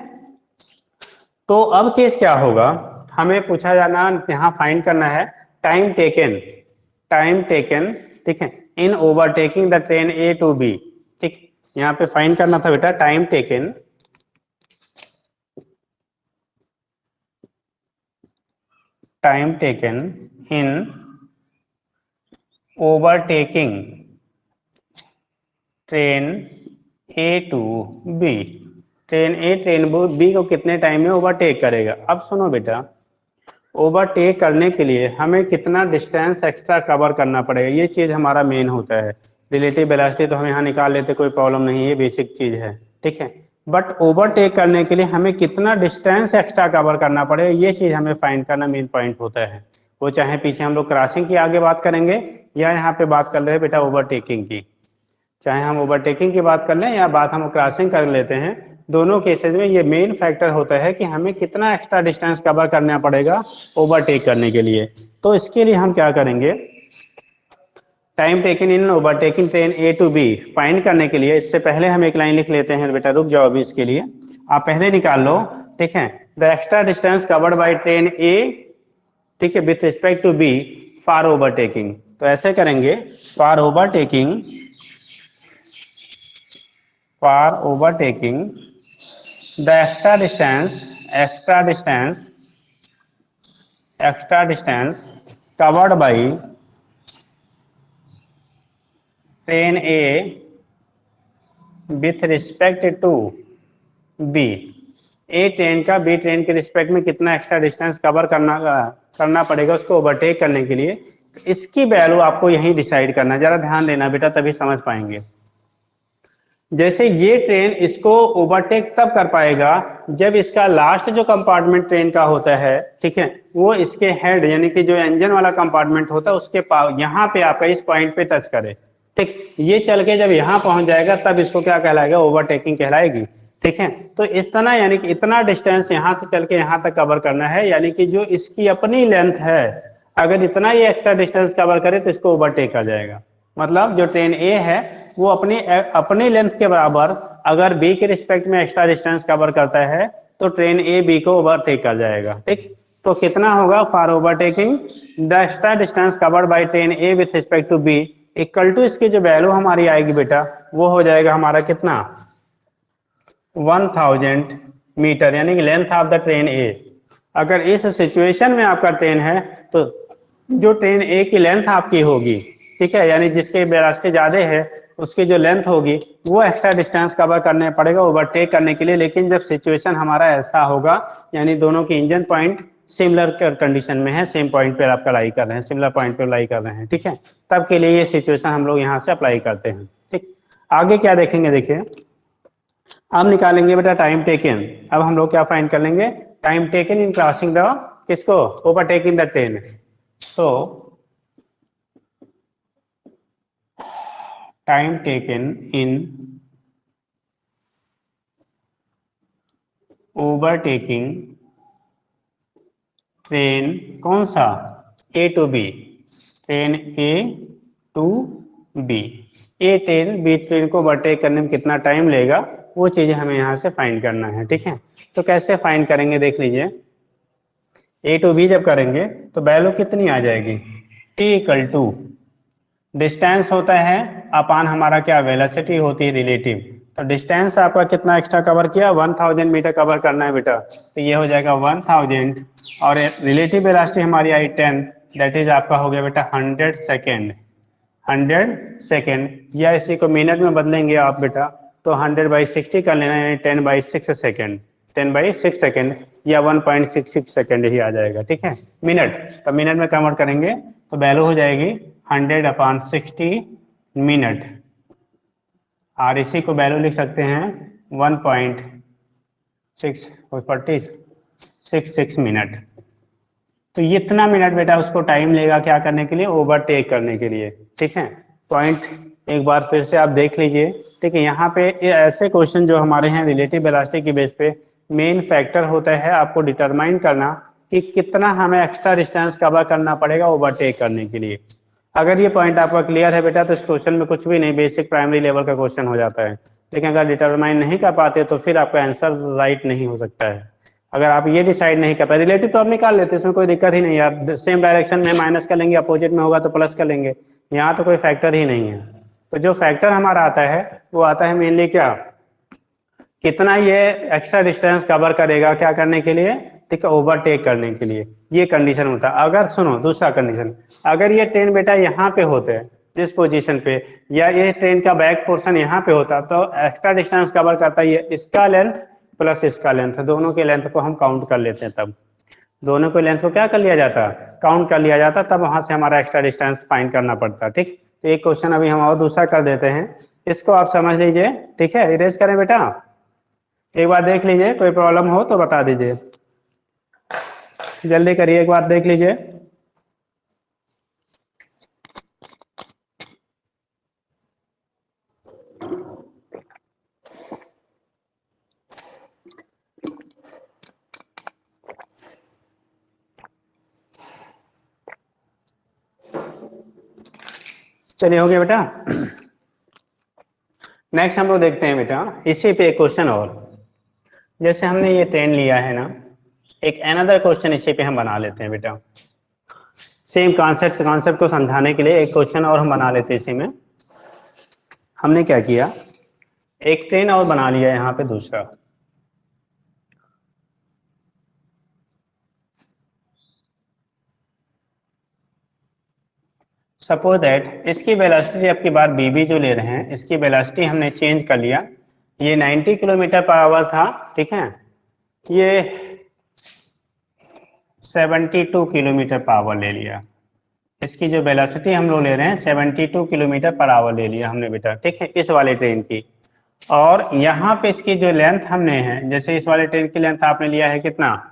तो अब केस क्या होगा, हमें पूछा जाना यहाँ फाइंड करना है टाइम टेकन, टाइम टेकन, ठीक है, in overtaking the train A to B. ठीक, यहाँ पे फाइंड करना था बेटा time taken, time taken in overtaking train A to B. Train A train B को कितने टाइम में ओवरटेक करेगा। अब सुनो बेटा, ओवरटेक करने के लिए हमें कितना डिस्टेंस एक्स्ट्रा कवर करना पड़ेगा, ये चीज हमारा मेन होता है। रिलेटिव वेलोसिटी तो हम यहाँ निकाल लेते, कोई प्रॉब्लम नहीं, ये बेसिक चीज है। ठीक है, बट ओवरटेक करने के लिए हमें कितना डिस्टेंस एक्स्ट्रा कवर करना पड़ेगा, ये चीज हमें फाइंड करना मेन पॉइंट होता है। वो चाहे पीछे हम लोग क्रॉसिंग की आगे बात करेंगे या यहाँ पे बात कर रहे हैं बेटा ओवरटेकिंग की, चाहे हम ओवरटेकिंग की बात कर लें या बात हम क्रॉसिंग कर लेते हैं, दोनों केसेस में ये मेन फैक्टर होता है कि हमें कितना एक्स्ट्रा डिस्टेंस कवर करना पड़ेगा ओवरटेक करने के लिए। तो इसके लिए हम क्या करेंगे, time taken in overtaking train A to B find करने के लिए इससे पहले हम एक लाइन लिख लेते हैं बेटा, रुक जाओ अभी इसके लिए, आप पहले निकाल लो। ठीक है, the extra distance covered by train A, ठीक है, with respect to B for overtaking. तो ऐसे करेंगे, for overtaking, for overtaking the extra distance covered by train A with respect to B। A train का बी ट्रेन के respect में कितना extra distance cover करना पड़ेगा उसको ओवरटेक करने के लिए, तो इसकी वैल्यू आपको यही डिसाइड करना है। जरा ध्यान देना बेटा, तभी समझ पाएंगे। जैसे ये ट्रेन इसको ओवरटेक तब कर पाएगा जब इसका लास्ट जो कंपार्टमेंट ट्रेन का होता है, ठीक है, वो इसके हेड यानी कि जो इंजन वाला कंपार्टमेंट होता है उसके यहाँ पे आपका इस पॉइंट पे टच करे। ठीक, ये चल के जब यहाँ पहुंच जाएगा तब इसको क्या कहलाएगा, ओवरटेकिंग कहलाएगी। ठीक है, तो इस तरह यानी कि इतना डिस्टेंस यहाँ से चल के यहाँ तक कवर करना है, यानी कि जो इसकी अपनी लेंथ है अगर इतना ये एक्स्ट्रा डिस्टेंस कवर करे तो इसको ओवरटेक कर जाएगा। मतलब जो ट्रेन ए है वो अपनी लेंथ के बराबर अगर बी के रिस्पेक्ट में एक्स्ट्रा डिस्टेंस कवर करता है तो ट्रेन ए बी को ओवरटेक कर जाएगा। ठीक, तो कितना होगा, for overtaking the extra distance covered by train A with respect to B equal to, इसकी जो वैल्यू हमारी आएगी बेटा वो हो जाएगा हमारा कितना, 1000 मीटर, यानी कि लेंथ ऑफ द ट्रेन ए। अगर इस सिचुएशन में आपका ट्रेन है तो जो ट्रेन ए की लेंथ आपकी होगी, ठीक है, यानी जिसके वेलोसिटी ज्यादा है उसकी जो लेंथ होगी वो एक्स्ट्रा डिस्टेंस कवर करने पड़ेगा ओवरटेक करने के लिए। लेकिन जब सिचुएशन हमारा ऐसा होगा यानी दोनों के इंजन पॉइंट सिमिलर कंडीशन में है, सेम पॉइंट पर आपका लाई कर रहे हैं, सिमिलर पॉइंट पर लाई कर रहे हैं, ठीक है, तब के लिए ये सिचुएशन हम लोग यहाँ से अप्लाई करते हैं। ठीक, आगे क्या देखेंगे, देखिए अब निकालेंगे बेटा टाइम टेकन। अब हम लोग क्या फाइंड कर लेंगे, time taken in crossing the, किसको, ओवरटेकिंग द ट्रेन। तो time taken in overtaking train, कौन सा, A to B, train A to B A train B train को ओवरटेक करने में कितना टाइम लेगा, वो चीज़ें हमें यहाँ से फाइंड करना है। ठीक है, तो कैसे फाइंड करेंगे देख लीजिए। ए टू बी जब करेंगे तो वैल्यू कितनी आ जाएगी, टी इक्वल टू डिस्टेंस होता है अपान हमारा क्या वेलोसिटी होती है रिलेटिव। तो डिस्टेंस आपका कितना एक्स्ट्रा कवर किया, 1000 मीटर कवर करना है बेटा, तो ये हो जाएगा 1000 और रिलेटिव वेलोसिटी हमारी आई 10, दैट इज आपका हो गया बेटा 100 सेकेंड। 100 सेकेंड या इसी को मिनट में बदलेंगे आप बेटा तो 100/60 कर लेना, यानी 10/6 सेकेंड, 10/6 सेकेंड या 1.66 सेकेंड ही आ जाएगा। ठीक है, मिनट, तो मिनट में कन्वर्ट करेंगे तो वैल्यू हो जाएगी 100/60 मिनट, और इसी को वैल्यू लिख सकते हैं 1.646 मिनट। तो इतना मिनट बेटा उसको टाइम लेगा क्या करने के लिए, ओवरटेक करने के लिए। ठीक है, पॉइंट एक बार फिर से आप देख लीजिए। ठीक है, यहाँ पे ऐसे क्वेश्चन जो हमारे हैं रिलेटिव वेलोसिटी के बेस पे मेन फैक्टर होता है आपको डिटरमाइन करना कि कितना हमें एक्स्ट्रा डिस्टेंस कवर करना पड़ेगा ओवरटेक करने के लिए। अगर ये पॉइंट आपका क्लियर है बेटा तो इस क्वेश्चन में कुछ भी नहीं, बेसिक प्राइमरी लेवल का क्वेश्चन हो जाता है। लेकिन अगर डिटरमाइन नहीं कर पाते तो फिर आपका आंसर राइट नहीं हो सकता है। अगर आप ये डिसाइड नहीं कर पाए, रिलेटिव तो आप निकाल लेते हैं, इसमें कोई दिक्कत ही नहीं है, आप सेम डायरेक्शन में माइनस कर लेंगे, अपोजिट में होगा तो प्लस कर लेंगे, यहाँ तो कोई फैक्टर ही नहीं है। तो जो फैक्टर हमारा आता है वो आता है मेनली क्या, कितना ये एक्स्ट्रा डिस्टेंस कवर करेगा क्या करने के लिए, ठीक है, ओवरटेक करने के लिए, ये कंडीशन होता है। अगर सुनो दूसरा कंडीशन, अगर ये ट्रेन बेटा यहाँ पे होते जिस पोजीशन पे, या ये ट्रेन का बैक पोर्शन यहाँ पे होता तो एक्स्ट्रा डिस्टेंस कवर करता है ये इसका लेंथ प्लस इसका लेंथ, दोनों के लेंथ को हम काउंट कर लेते हैं, तब दोनों के लेंथ को क्या कर लिया जाता, काउंट कर लिया जाता, तब वहां से हमारा एक्स्ट्रा डिस्टेंस फाइंड करना पड़ता। ठीक, तो एक क्वेश्चन अभी हम और दूसरा कर देते हैं, इसको आप समझ लीजिए। ठीक है, इरेज करें बेटा, एक बार देख लीजिए, कोई प्रॉब्लम हो तो बता दीजिए, जल्दी करिए, एक बार देख लीजिए। चलिए हो गया बेटा। नेक्स्ट हम लोग देखते हैं बेटा इसी पे एक क्वेश्चन और, जैसे हमने ये ट्रेन लिया है ना, एक अनदर क्वेश्चन इसी पे हम बना लेते हैं बेटा, सेम कॉन्सेप्ट को समझाने के लिए एक क्वेश्चन और हम बना लेते हैं। इसी में हमने क्या किया, एक ट्रेन और बना लिया यहाँ पे दूसरा, सपोज दैट इसकी वेलोसिटी अब की बार बीबी जो ले रहे हैं, इसकी वेलोसिटी हमने चेंज कर लिया, ये 90 किलोमीटर पर आवर था, ठीक है, ये 72 किलोमीटर पर आवर ले लिया। इसकी जो वेलोसिटी हम लोग ले रहे हैं 72 किलोमीटर पर आवर ले लिया हमने बेटा, ठीक है, इस वाले ट्रेन की। और यहाँ पे इसकी जो लेंथ हमने है, जैसे इस वाले ट्रेन की लेंथ आपने लिया है कितना,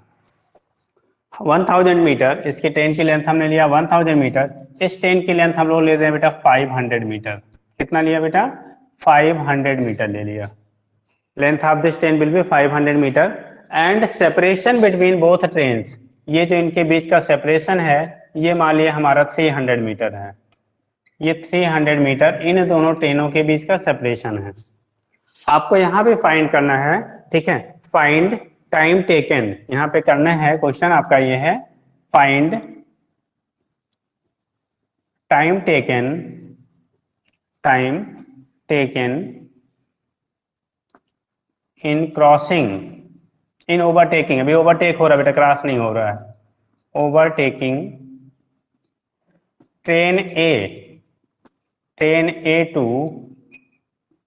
1000 मीटर, इसकी ट्रेन की लेंथ हमने लिया 1000 मीटर, इस ट्रेन की लेंथ हम लोग ले रहे हैं बेटा 500 मीटर। कितना लिया बेटा, 500 मीटर ले लिया। Length of this train will be 500 metre and separation between both trains, ये जो इनके बीच का सेपरेशन है ये मान लिया हमारा 300 मीटर है। ये 300 मीटर इन दोनों ट्रेनों के बीच का सेपरेशन है। आपको यहाँ पे फाइंड करना है, ठीक है, फाइंड टाइम टेकन, यहाँ पे करना है क्वेश्चन आपका ये है, find time taken in crossing, in overtaking, अभी ओवरटेक हो रहा है बेटा, क्रॉस नहीं हो रहा है, overtaking train A to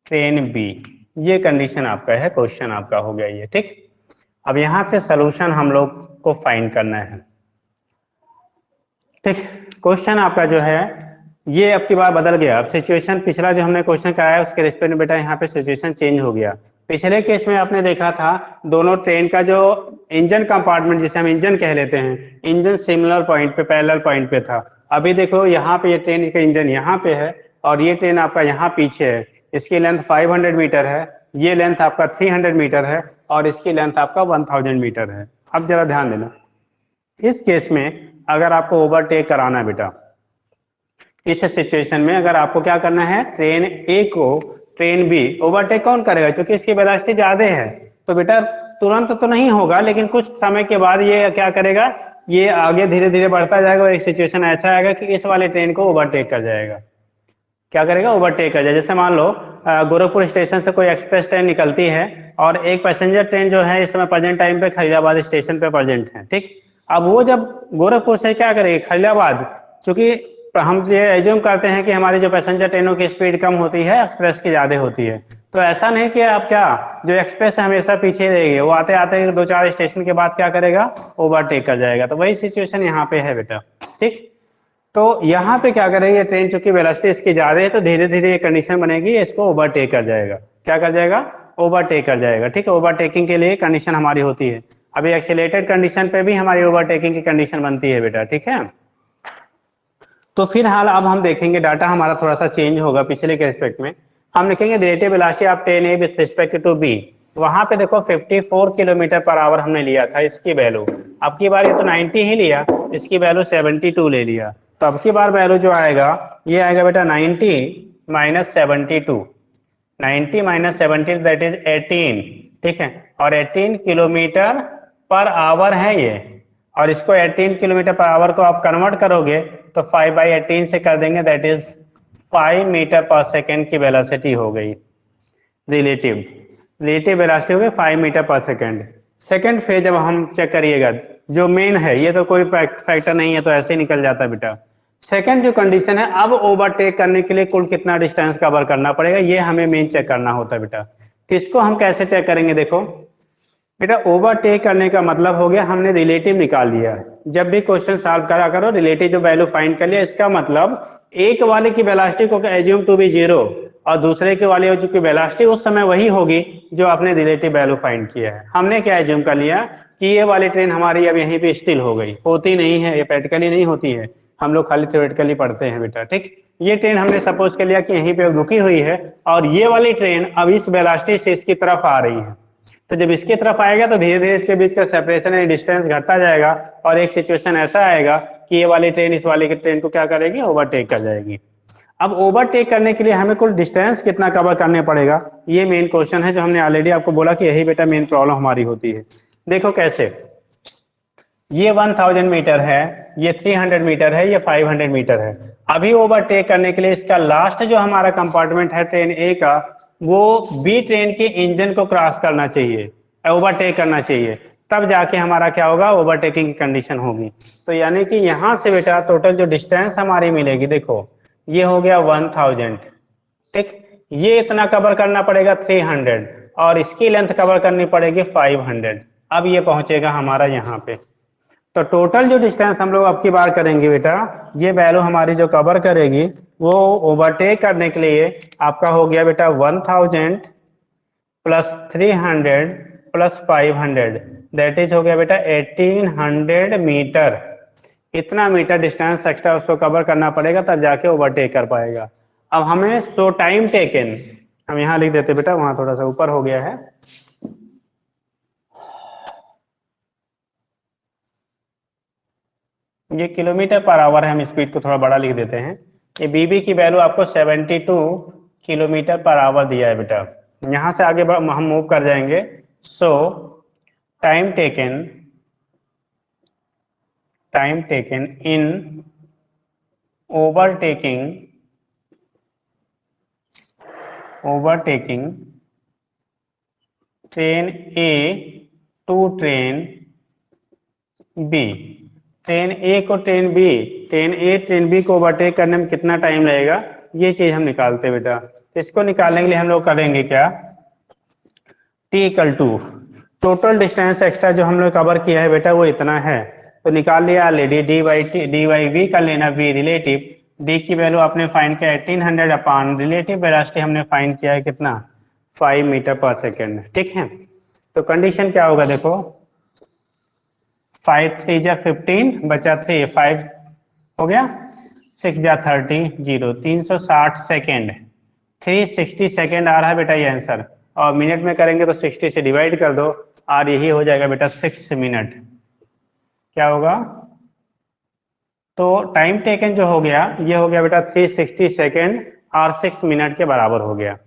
train B, ये कंडीशन आपका है, क्वेश्चन आपका हो गया ये। ठीक, अब यहां से सलूशन हम लोग को फाइंड करना है। ठीक, क्वेश्चन आपका जो है ये अब की बार बदल गया, अब सिचुएशन पिछला जो हमने क्वेश्चन कराया उसके रिस्पेक्ट में बेटा यहाँ पे सिचुएशन चेंज हो गया। पिछले केस में आपने देखा था दोनों ट्रेन का जो इंजन कंपार्टमेंट जिसे हम इंजन कह लेते हैं, इंजन सिमिलर पॉइंट पे, पैरेलल पॉइंट पे था। अभी देखो यहाँ पे ये ट्रेन का इंजन यहाँ पे है और ये ट्रेन आपका यहाँ पीछे है, इसकी लेंथ 500 मीटर है, ये लेंथ आपका 300 मीटर है और इसकी लेंथ आपका 1000 मीटर है। अब जरा ध्यान देना, इस केस में अगर आपको ओवरटेक कराना है बेटा, इस सिचुएशन में अगर आपको क्या करना है, ट्रेन ए को ट्रेन बी ओवरटेक कौन करेगा, क्योंकि इसकी वेलोसिटी ज्यादा है, तो बेटा तुरंत तो नहीं होगा, लेकिन कुछ समय के बाद ये क्या करेगा, ये आगे धीरे धीरे बढ़ता जाएगा और एक सिचुएशन ऐसा आएगा कि इस वाले ट्रेन को ओवरटेक कर जाएगा। क्या करेगा, ओवरटेक कर जाएगा। जैसे मान लो गोरखपुर स्टेशन से कोई एक्सप्रेस ट्रेन निकलती है और एक पैसेंजर ट्रेन जो है इस समय प्रेजेंट टाइम पे खलीलाबाद स्टेशन पे प्रेजेंट है, ठीक। अब वो जब गोरखपुर से क्या करेगी, खलीलाबाद, क्योंकि हम ये एज्यूम करते हैं कि हमारी जो पैसेंजर ट्रेनों की स्पीड कम होती है, एक्सप्रेस की ज्यादा होती है, तो ऐसा नहीं कि आप क्या, जो एक्सप्रेस है हमेशा पीछे रहेगी, वो आते आते 2-4 स्टेशन के बाद क्या करेगा, ओवरटेक कर जाएगा। तो वही सिचुएशन यहाँ पे है बेटा, ठीक। तो यहाँ पे क्या करेगी, ट्रेन चूंकि वेलोसिटी इसकी ज्यादा है, तो धीरे धीरे ये कंडीशन बनेगी, इसको ओवरटेक कर जाएगा। क्या कर जाएगा, ओवरटेक कर जाएगा, ठीक है। ओवरटेकिंग के लिए कंडीशन हमारी होती है, अभी एक्सीलरेटेड कंडीशन पे भी हमारी ओवरटेकिंग की कंडीशन बनती है बेटा, ठीक है। तो फिलहाल अब हम देखेंगे, डाटा हमारा थोड़ा सा चेंज होगा पिछले के रिस्पेक्ट में। हम लिखेंगे relative velocity of train A with respect to B. वहां पे देखो 54 किलोमीटर पर आवर हमने लिया था इसकी वैल्यू, अब की बार ये तो 90 ही लिया, इसकी वैल्यू 72 ले लिया, तो अब की बार वैल्यू जो आएगा ये आएगा बेटा 90 माइनस 72, 90 माइनस 70 दैट इज 18, ठीक है। और 18 किलोमीटर पर आवर है ये, और इसको 18 किलोमीटर पर आवर को आप कन्वर्ट करोगे तो 5/18 से कर देंगे, दैट इज 5 मीटर पर सेकेंड की वेलोसिटी हो गई, रिलेटिव वेलोसिटी हो गई 5 मीटर पर सेकेंड। सेकेंड फेज जब हम चेक करिएगा, जो मेन है ये तो कोई फैक्टर नहीं है, तो ऐसे ही निकल जाता बेटा। सेकेंड जो कंडीशन है, अब ओवरटेक करने के लिए कुल कितना डिस्टेंस कवर करना पड़ेगा, ये हमें मेन चेक करना होता है बेटा। तो इसको हम कैसे चेक करेंगे, देखो बेटा, ओवरटेक करने का मतलब हो गया हमने रिलेटिव निकाल लिया। जब भी क्वेश्चन सॉल्व करा करो, रिलेटिव जो वैल्यू फाइंड कर लिया, इसका मतलब एक वाले की वेलोसिटी को एज्यूम टू बी 0 और दूसरे के वाले की वेलोसिटी उस समय वही होगी जो आपने रिलेटिव वैल्यू फाइंड किया है। हमने क्या एज्यूम कर लिया कि ये वाली ट्रेन हमारी अब यहीं पे स्टिल हो गई, होती नहीं है, ये प्रैक्टिकली नहीं होती है, हम लोग खाली थ्योरेटिकली पढ़ते हैं बेटा, ठीक। ये ट्रेन हमने सपोज कर लिया कि यहीं पे रुकी हुई है और ये वाली ट्रेन अब इस वेलोसिटी से इसकी तरफ आ रही है, तो जब इसकी तरफ आएगा तो धीरे धीरे इसके बीच का सेपरेशन यानी डिस्टेंस घटता जाएगा और एक सिचुएशन ऐसा आएगा कि ये वाली ट्रेन इस वाली की ट्रेन को क्या करेगी, ओवरटेक कर जाएगी। अब ओवरटेक करने के लिए हमें कुल डिस्टेंस कितना कवर करने पड़ेगा, ये मेन क्वेश्चन है, जो हमने ऑलरेडी आपको बोला कि यही बेटा मेन प्रॉब्लम हमारी होती है। देखो कैसे, ये 1000 मीटर है, ये 300 मीटर है, ये 500 मीटर है। अभी ओवरटेक करने के लिए इसका लास्ट जो हमारा कंपार्टमेंट है ट्रेन ए का, वो बी ट्रेन के इंजन को क्रॉस करना चाहिए, ओवरटेक करना चाहिए, तब जाके हमारा क्या होगा, ओवरटेकिंग की कंडीशन होगी। तो यानी कि यहां से बेटा टोटल जो डिस्टेंस हमारी मिलेगी, देखो ये हो गया 1000, ठीक। ये इतना कवर करना पड़ेगा 300 और इसकी लेंथ कवर करनी पड़ेगी 500। अब ये पहुंचेगा हमारा यहाँ पे, तो टोटल जो डिस्टेंस हम लोग अब की बार करेंगे बेटा, ये वैल्यू हमारी जो कवर करेगी वो ओवरटेक करने के लिए आपका हो गया बेटा 1000 प्लस 300 प्लस 500, दैट इज हो गया बेटा 1800 मीटर। इतना मीटर डिस्टेंस एक्स्ट्रा उसको कवर करना पड़ेगा, तब जाके ओवरटेक कर पाएगा। अब हमें सो टाइम टेकन, हम यहाँ लिख देते बेटा, वहां थोड़ा सा ऊपर हो गया है, ये किलोमीटर पर आवर है, हम स्पीड को थोड़ा बड़ा लिख देते हैं। ये बीबी की वैल्यू आपको 72 किलोमीटर पर आवर दिया है बेटा। यहां से आगे हम मूव कर जाएंगे। So time taken in overtaking train A to train B. Train A को train B, train A train B को ओवरटेक करने में कितना टाइम लगेगा, ये चीज हम निकालते हैं बेटा। तो इसको निकालने के लिए हम लोग करेंगे क्या, T equal to total distance extra जो हम लोग कवर किया है बेटा वो इतना है, तो निकाल लिया ऑलरेडी, डी बाई वी कर लेना, वी रिलेटिव, डी की वैल्यू आपने फाइंड किया 1800 अपॉन रिलेटिव वेलोसिटी हमने फाइंड किया है कितना, 5 मीटर पर सेकेंड, ठीक है। तो कंडीशन क्या होगा, देखो 5 3 जा 15 बचा 3, 5 हो गया, 6 जा 30, 0, 360 सेकेंड, 360 सेकेंड आ रहा है बेटा ये आंसर, और मिनट में करेंगे तो 60 से डिवाइड कर दो और यही हो जाएगा बेटा 6 मिनट। क्या होगा, तो टाइम टेकन जो हो गया ये हो गया बेटा 360 सेकेंड और 6 मिनट के बराबर हो गया।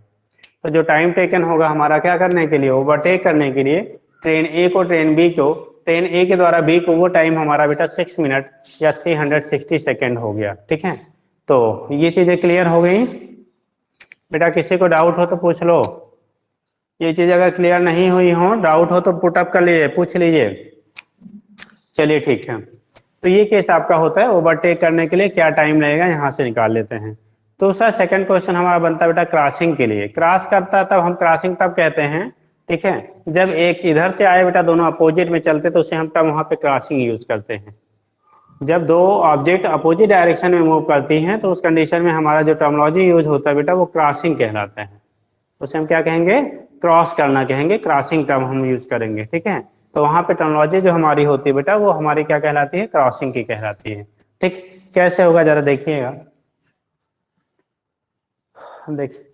तो जो टाइम टेकन होगा हमारा क्या करने के लिए, ओवरटेक करने के लिए ट्रेन ए को ट्रेन बी को, ट्रेन ए के द्वारा बी को, वो टाइम हमारा बेटा 6 मिनट या 360 सेकेंड हो गया। ठीक है, तो ये चीजें क्लियर हो गई बेटा। किसी को डाउट हो तो पूछ लो। ये चीज अगर क्लियर नहीं हुई हो, डाउट हो तो पुटअप कर लीजिए, पूछ लीजिए। चलिए ठीक है, तो ये केस आपका होता है ओवरटेक करने के लिए क्या टाइम लगेगा, यहाँ से निकाल लेते हैं। दूसरा सेकंड क्वेश्चन हमारा बनता है बेटा क्रॉसिंग के लिए। क्रॉस करता है तब हम क्रॉसिंग तब कहते हैं, ठीक है, जब एक इधर से आए बेटा, दोनों अपोजिट में चलते तो उसे हम तब वहां पे क्रॉसिंग यूज करते हैं। जब दो ऑब्जेक्ट अपोजिट डायरेक्शन में मूव करती हैं तो उस कंडीशन में हमारा जो टर्मिनोलॉजी यूज होता है बेटा वो क्रॉसिंग कहलाता है। उसे हम क्या कहेंगे, क्रॉस करना कहेंगे, क्रॉसिंग टर्म हम यूज करेंगे। ठीक है, तो वहां पे टर्मिनोलॉजी जो हमारी होती है बेटा वो हमारी क्या कहलाती है, क्रॉसिंग की कहलाती है। ठीक, कैसे होगा जरा देखिएगा। देखिए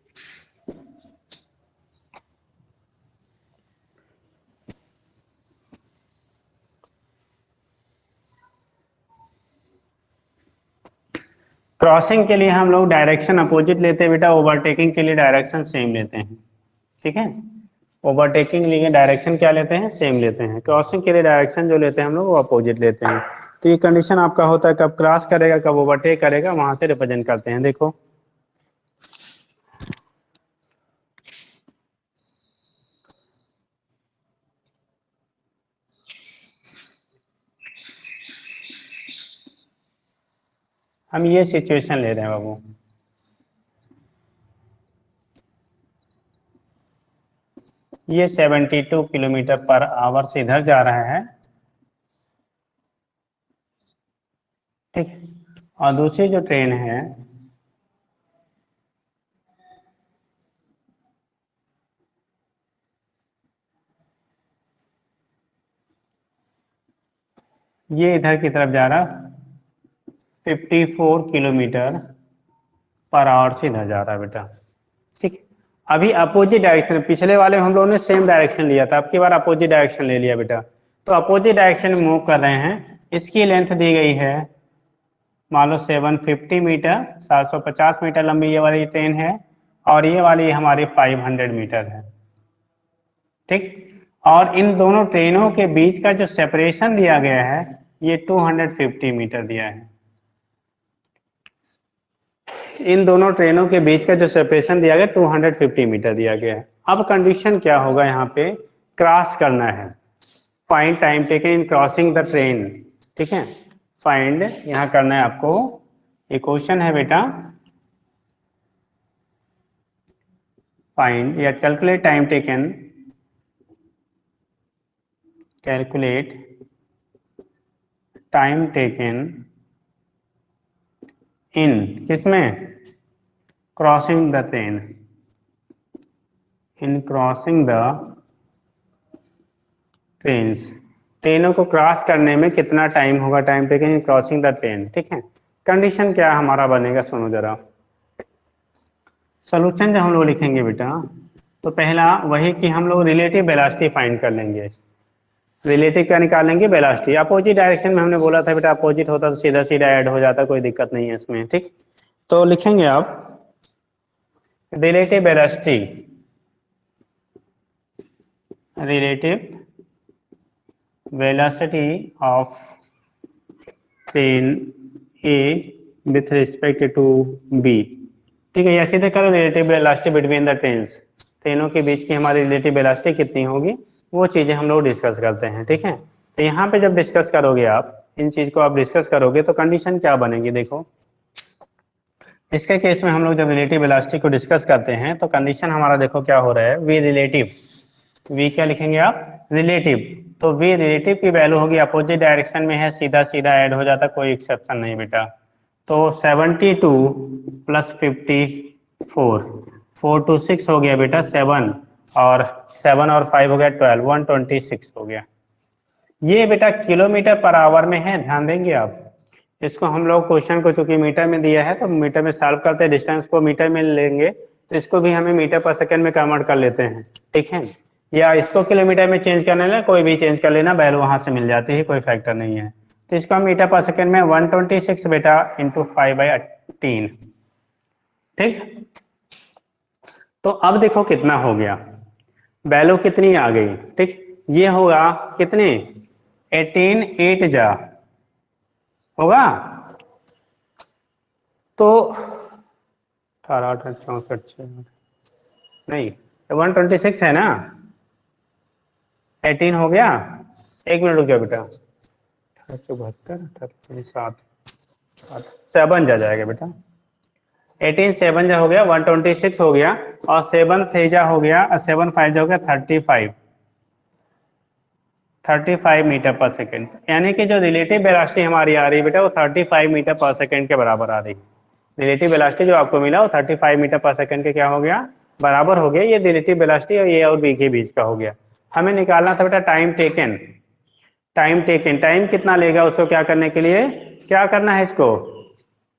क्रॉसिंग के लिए हम लोग डायरेक्शन अपोजिट लेते हैं बेटा, ओवरटेकिंग के लिए डायरेक्शन सेम लेते हैं। ठीक है, ओवरटेकिंग लिए डायरेक्शन क्या लेते हैं, सेम लेते हैं। क्रॉसिंग के लिए डायरेक्शन जो लेते हैं हम लोग वो अपोजिट लेते हैं। तो ये कंडीशन आपका होता है कब क्रॉस करेगा कब ओवरटेक करेगा, वहां से रिप्रेजेंट करते हैं। देखो हम ये सिचुएशन ले रहे हैं बाबू, ये 72 किलोमीटर पर आवर से इधर जा रहा है। ठीक है, और दूसरी जो ट्रेन है ये इधर की तरफ जा रहा 54 किलोमीटर पर आवर से इधर जा रहा है बेटा। ठीक, अभी अपोजिट डायरेक्शन, पिछले वाले हम लोगों ने सेम डायरेक्शन लिया था, अब की बार अपोजिट डायरेक्शन ले लिया बेटा। तो अपोजिट डायरेक्शन में मूव कर रहे हैं। इसकी लेंथ दी गई है मान लो 750 मीटर, 750 मीटर लंबी ये वाली ट्रेन है, और ये वाली हमारी 500 मीटर है। ठीक, और इन दोनों ट्रेनों के बीच का जो सेपरेशन दिया गया है ये 250 मीटर दिया है। इन दोनों ट्रेनों के बीच का जो सेपरेशन दिया गया 250 मीटर दिया गया है। अब कंडीशन क्या होगा, यहाँ पे क्रॉस करना है। Find time taken in crossing the train. ठीक है, फाइंड यहाँ करना है आपको, एक क्वेश्चन है बेटा, फाइंड या calculate time taken, calculate time taken in किसमें, crossing the train, in crossing the trains. ट्रेनों को क्रॉस करने में कितना टाइम होगा, time taken in crossing the train. ठीक है, कंडीशन क्या हमारा बनेगा, सुनो जरा। सोल्यूशन जो हम लोग लिखेंगे बेटा, तो पहला वही कि हम लोग रिलेटिव वेलोसिटी फाइंड कर लेंगे। रिलेटिव क्या निकालेंगे, वेलोसिटी। अपोजिट डायरेक्शन में हमने बोला था बेटा, अपोजिट होता तो सीधा सीधा ऐड हो जाता, कोई दिक्कत नहीं है इसमें। ठीक, तो लिखेंगे आप relative velocity, relative velocity of train A with respect to B. ठीक है, या सीधे करो relative velocity between the trains, ट्रेनों के बीच की हमारी रिलेटिव वेलोसिटी कितनी होगी, वो चीजें हम लोग डिस्कस करते हैं। ठीक है, तो यहाँ पे जब डिस्कस करोगे आप, इन चीज को आप डिस्कस करोगे तो कंडीशन क्या बनेगी, देखो इसके केस में हम लोग जब रिलेटिव वेलोसिटी को डिस्कस करते हैं तो कंडीशन हमारा देखो क्या हो रहा है, वी रिलेटिव, वी क्या लिखेंगे आप, रिलेटिव। तो वी रिलेटिव की वैल्यू होगी, अपोजिट डायरेक्शन में है, सीधा सीधा ऐड हो जाता, कोई एक्सेप्शन नहीं बेटा। तो 72 प्लस 54, 4 to 6 हो गया बेटा 7, और 7 और 5 हो गया 12, 126 हो गया। ये बेटा किलोमीटर पर आवर में है, ध्यान देंगे आप। इसको हम लोग क्वेश्चन को चूंकि मीटर में दिया है तो मीटर में सॉल्व करते हैं, डिस्टेंस को मीटर में लेंगे तो इसको भी हमें मीटर पर सेकंड में कन्वर्ट कर लेते हैं। ठीक है, या इसको किलोमीटर में चेंज करने लगे, कोई भी चेंज कर लेना, वैल्यू वहां से मिल जाती है, कोई फैक्टर नहीं है। तो इसको हम मीटर पर सेकेंड में 126 बेटा इंटू 5/18, ठीक। तो अब देखो कितना हो गया, वैल्यू कितनी आ गई, ठीक। ये होगा कितने 18 8 जा होगा, तो 18 18 64 नहीं 126 है ना, 18 हो गया, एक मिनट रुक गया बेटा, 72 7 7 जा जाएगा बेटा, 18 7 जा हो गया, 126 हो गया, और 7 3 जा हो गया, और 7 5 जा हो गया 35 मीटर पर सेकेंड। यानी कि जो रिलेटिव वेलोसिटी हमारी आ रही है बेटा वो 35 मीटर पर सेकेंड के बराबर आ रही है। रिलेटिव वेलोसिटी जो आपको मिला वो 35 मीटर पर सेकेंड के क्या हो गया, बराबर हो गया। ये रिलेटिव वेलोसिटी और ये और बी के बीच का हो गया। हमें निकालना था बेटा टाइम टेकन। टाइम कितना लेगा उसको क्या करने के लिए, क्या करना है इसको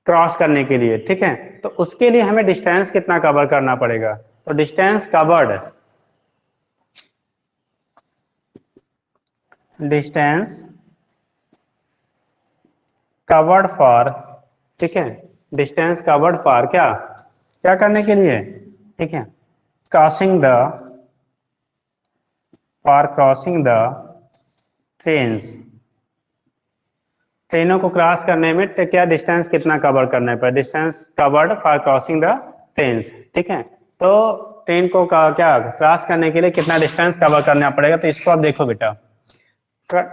क्रॉस करने के लिए, ठीक है। तो उसके लिए हमें डिस्टेंस कितना कवर करना पड़ेगा, तो डिस्टेंस कवर्ड फॉर, ठीक है, डिस्टेंस कवर्ड फॉर क्या क्या करने के लिए, ठीक है, क्रॉसिंग द ट्रेन्स, ट्रेनों को क्रॉस करने में क्या डिस्टेंस कितना कवर करना है, distance covered for crossing the trains, ठीक है। तो ट्रेन को क्या क्रॉस करने के लिए कितना डिस्टेंस कवर करना पड़ेगा, तो इसको आप देखो बेटा,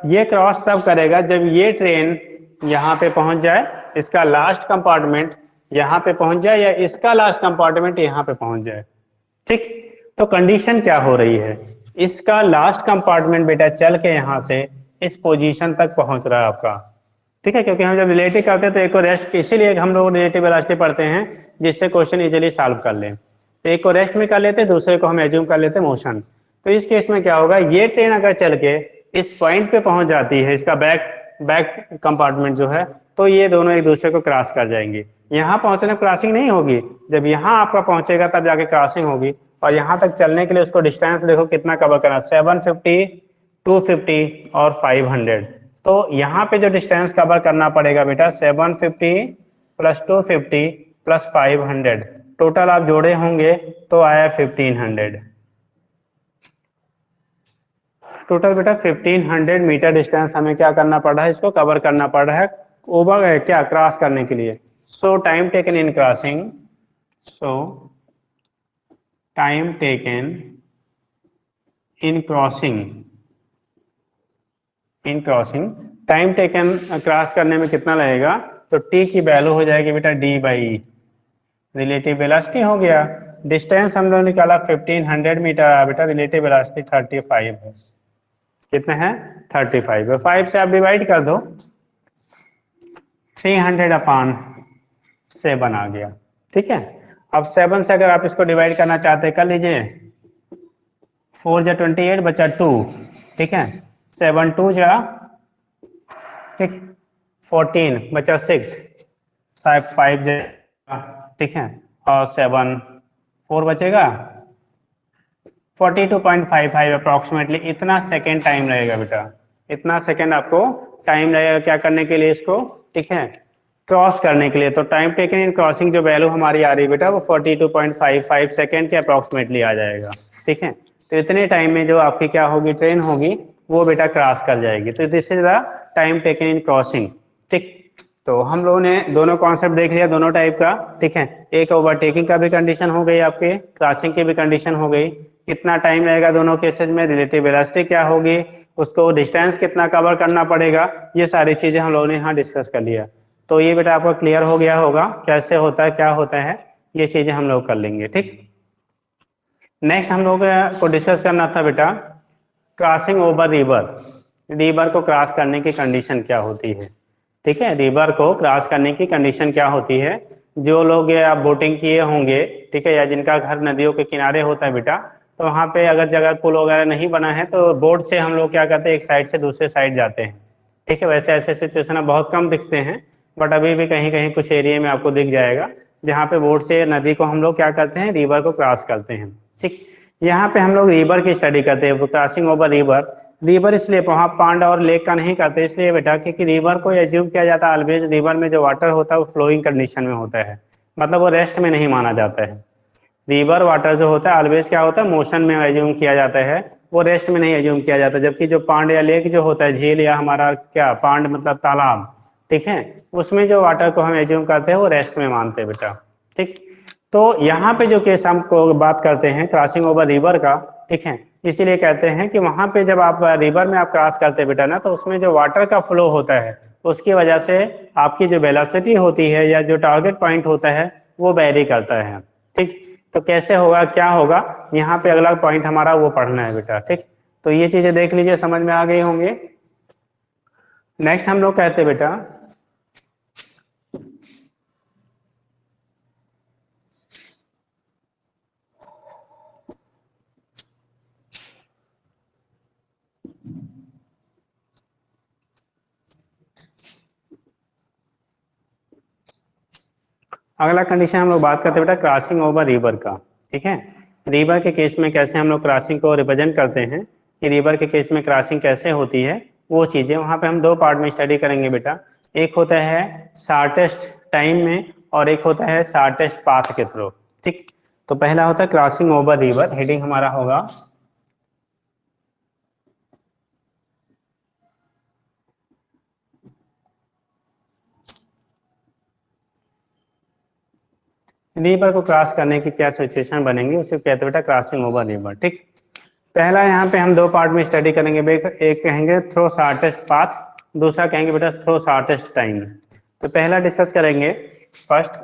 ये क्रॉस तब करेगा जब ये ट्रेन यहाँ पे पहुंच जाए, इसका लास्ट कंपार्टमेंट यहाँ पे पहुंच जाए, या इसका लास्ट कंपार्टमेंट यहाँ पे पहुंच जाए, ठीक। तो कंडीशन क्या हो रही है, इसका लास्ट कंपार्टमेंट बेटा चल के यहाँ से इस पोजीशन तक पहुंच रहा है आपका, ठीक है। क्योंकि हम जब रिलेटिव करते हैं तो एक को रेस्ट, इसीलिए हम लोग रिलेटिव वेलोसिटी पढ़ते हैं जिससे क्वेश्चन इजीली सॉल्व कर लें। तो एक को रेस्ट में कर लेते हैं, दूसरे को हम एज्यूम कर लेते हैं मोशन। तो इस केस में क्या होगा, ये ट्रेन अगर चल के इस पॉइंट पे पहुंच जाती है, इसका बैक कंपार्टमेंट जो है, तो ये दोनों एक दूसरे को क्रॉस कर जाएंगे। यहाँ पहुंचने क्रॉसिंग नहीं होगी, जब यहाँ आपका पहुंचेगा तब जाके क्रॉसिंग होगी। और यहाँ तक चलने के लिए उसको डिस्टेंस देखो कितना कवर करना, 750 250 और 500। तो यहाँ पे जो डिस्टेंस कवर करना पड़ेगा बेटा 750 प्लस 250 प्लस 500, टोटल आप जोड़े होंगे तो आया 1500। टोटल बेटा 1500 मीटर डिस्टेंस हमें क्या करना पड़ रहा है, इसको कवर करना पड़ रहा है ओवर क्या क्रॉस करने के लिए। सो time taken in crossing, time taken in time taken cross करने में कितना लगेगा, तो टी की वैल्यू हो जाएगी बेटा डी बाई, रिलेटिव वेलोसिटी हो गया। डिस्टेंस हम लोग निकाला 1500 मीटर है बेटा, रिलेटिव वेलोसिटी 35 है, कितना है 35 है। 5 से आप डिवाइड कर दो, 300/7 आ गया, ठीक है। अब 7 से अगर आप इसको डिवाइड करना चाहते हैं कर लीजिए, 4 जा 28 बचा 2, ठीक है, 7 2 जा, ठीक, 14 बचा 6, 5 जा, ठीक है, और 7 4 बचेगा, 42.55 अप्रोक्सीमेटली इतना सेकेंड टाइम लगेगा बेटा, इतना सेकेंड आपको टाइम लगेगा क्या करने के लिए इसको, ठीक है, क्रॉस करने के लिए। तो टाइम टेकन इन क्रॉसिंग जो वैल्यू हमारी आ रही है बेटा वो 42.55 सेकेंड के अप्रोक्सीमेटली आ जाएगा, ठीक है। तो इतने टाइम में जो आपकी क्या होगी ट्रेन होगी वो बेटा क्रॉस कर जाएगी। तो this is the time taken in crossing, ठीक। तो हम लोगों ने दोनों कॉन्सेप्ट देख लिया दोनों टाइप का, ठीक है। एक ओवरटेकिंग का भी कंडीशन हो गई, आपके क्रॉसिंग की भी कंडीशन हो गई, कितना टाइम लगेगा दोनों केसेस में, रिलेटिव वेलोसिटी क्या होगी, उसको डिस्टेंस कितना कवर करना पड़ेगा, ये सारी चीजें हम लोगों ने यहाँ डिस्कस कर लिया। तो ये बेटा आपको क्लियर हो गया होगा कैसे होता है क्या होता है, ये चीजें हम लोग कर लेंगे, ठीक। नेक्स्ट हम लोग को डिस्कस करना था बेटा क्रॉसिंग ओवर रिवर। रिवर को क्रॉस करने की कंडीशन क्या होती है, ठीक है। रिवर को क्रॉस करने की कंडीशन क्या होती है, जो लोग आप बोटिंग किए होंगे, ठीक है, या जिनका घर नदियों के किनारे होता है बेटा, तो वहाँ पे अगर जगह पुल वगैरह नहीं बना है तो बोट से हम लोग क्या करते हैं एक साइड से दूसरे साइड जाते हैं, ठीक है। वैसे ऐसे सिचुएशन बहुत कम दिखते हैं, बट अभी भी कहीं कहीं कुछ एरिया में आपको दिख जाएगा जहाँ पे बोट से नदी को हम लोग क्या करते हैं रिवर को क्रॉस करते हैं, ठीक। यहाँ पे हम लोग रिवर की स्टडी करते हैं, क्रॉसिंग ओवर रिवर। रिवर इसलिए वहाँ पांड और लेक का नहीं करते इसलिए बेटा क्योंकि रिवर को एज्यूम किया जाता है ऑलवेज रिवर में जो वाटर होता है वो फ्लोइंग कंडीशन में होता है, मतलब वो रेस्ट में नहीं माना जाता है। रिवर वाटर जो होता है ऑलवेज क्या होता है मोशन में एज्यूम किया जाता है, वो रेस्ट में नहीं एज्यूम किया जाता। जबकि जो पांड या लेक जो होता है, झील या हमारा क्या पांड मतलब तालाब, ठीक है, उसमें जो वाटर को हम एज्यूम करते हैं वो रेस्ट में मानते हैं बेटा। ठीक, तो यहाँ पे जो केस हमको बात करते हैं क्रॉसिंग ओवर रिवर का, ठीक है, इसीलिए कहते हैं कि वहां पे जब आप रिवर में आप क्रॉस करते हैं बेटा ना, तो उसमें जो वाटर का फ्लो होता है उसकी वजह से आपकी जो वेलोसिटी होती है या जो टारगेट पॉइंट होता है वो वेरी करता है। ठीक, तो कैसे होगा क्या होगा, यहाँ पे अगला पॉइंट हमारा वो पढ़ना है बेटा। ठीक, तो ये चीजें देख लीजिए, समझ में आ गई होंगे। नेक्स्ट हम लोग कहते हैं बेटा अगला कंडीशन हम लोग बात करते हैं बेटा क्रॉसिंग ओवर रिवर का। ठीक है, रिवर के केस में कैसे हम लोग क्रॉसिंग को रिप्रेजेंट करते हैं, कि रिवर के केस में क्रॉसिंग कैसे होती है, वो चीजें वहां पे हम दो पार्ट में स्टडी करेंगे बेटा। एक होता है शॉर्टेस्ट टाइम में और एक होता है शॉर्टेस्ट पाथ के थ्रू। ठीक, तो पहला होता है क्रॉसिंग ओवर रिवर, हेडिंग हमारा होगा रिवर को क्रॉस करने की क्या सिचुएशन बनेंगी उसे कहते हैं बेटा क्रॉसिंग ओवर रिवर। ठीक, पहला यहाँ पे हम दो पार्ट में स्टडी करेंगे, एक कहेंगे थ्रो शॉर्टेस्ट पाथ, दूसरा कहेंगे बेटा थ्रो शॉर्टेस्ट टाइम। तो पहला डिस्कस करेंगे first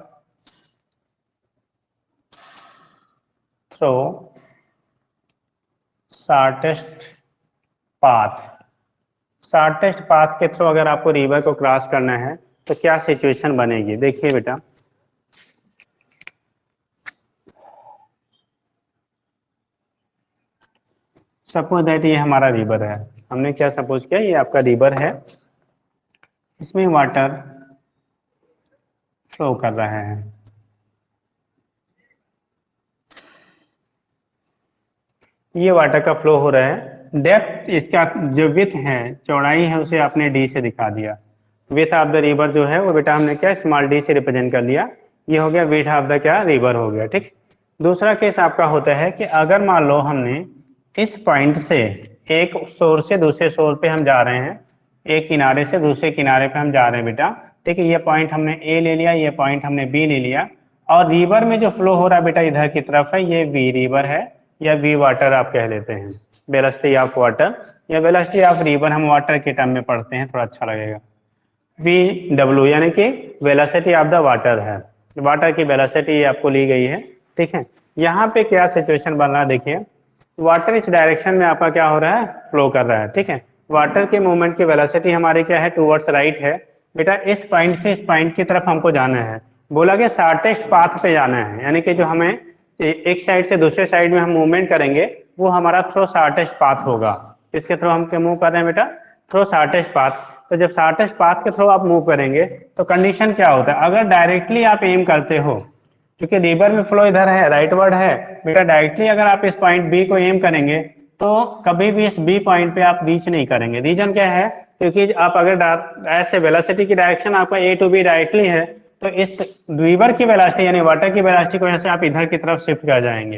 through shortest path. Shortest path के थ्रू अगर आपको रिवर को क्रॉस करना है तो क्या सिचुएशन बनेगी, देखिए बेटा। सपोज दैट ये हमारा रिवर है, हमने क्या सपोज किया ये आपका रिवर है, इसमें वाटर फ्लो कर रहा है। ये वाटर का फ्लो हो रहा है, डेप्थ इसका जो विथ है चौड़ाई है उसे आपने डी से दिखा दिया। विथ ऑफ द रिवर जो है वो बेटा हमने क्या स्मॉल डी से रिप्रेजेंट कर लिया, ये हो गया विथ ऑफ द क्या रिवर हो गया। ठीक, दूसरा केस आपका होता है कि अगर मान लो हमने इस पॉइंट से एक सोर्स से दूसरे सोर्स पे हम जा रहे हैं, एक किनारे से दूसरे किनारे पे हम जा रहे हैं बेटा। ठीक है, ये पॉइंट हमने ए ले लिया, ये पॉइंट हमने बी ले लिया, और रिवर में जो फ्लो हो रहा है बेटा इधर की तरफ है, ये वी रिवर है या वी वाटर आप कह लेते हैं, वेलोसिटी ऑफ वाटर या वेलोसिटी ऑफ रिवर हम वाटर के टर्म में पढ़ते हैं, थोड़ा अच्छा लगेगा। वी डब्ल्यू यानी कि वेलोसिटी ऑफ द वाटर है, वाटर की वेलोसिटी आपको ली गई है। ठीक है, यहाँ पे क्या सिचुएशन बन रहा है देखिए, वाटर इस डायरेक्शन में आपका क्या हो रहा है फ्लो कर रहा है। ठीक है, वाटर के मूवमेंट की वेलोसिटी हमारी क्या है टूवर्ड्स राइट है बेटा, इस पॉइंट से इस पॉइंट की तरफ हमको जाना है, बोला गया शॉर्टेस्ट पाथ पे जाना है, यानी कि जो हमें एक साइड से दूसरे साइड में हम मूवमेंट करेंगे वो हमारा थ्रो शॉर्टेस्ट पाथ होगा। इसके थ्रू हम क्या मूव कर रहे हैं बेटा, थ्रो शॉर्टेस्ट पाथ। तो जब शॉर्टेस्ट पाथ के थ्रू आप मूव करेंगे तो कंडीशन क्या होता है, अगर डायरेक्टली आप एम करते हो, क्योंकि रिवर में फ्लो इधर है राइटवर्ड है बेटा, डायरेक्टली अगर आप इस पॉइंट बी को एम करेंगे तो कभी भी इस बी पॉइंट पे आप रीच नहीं करेंगे। रीजन क्या है, क्योंकि आप अगर ऐसे वेलोसिटी की डायरेक्शन आपका ए टू बी डायरेक्टली है तो इस रिवर की वेलोसिटी यानी वाटर की वेलोसिटी की वजह से आप इधर की तरफ शिफ्ट कर जाएंगे।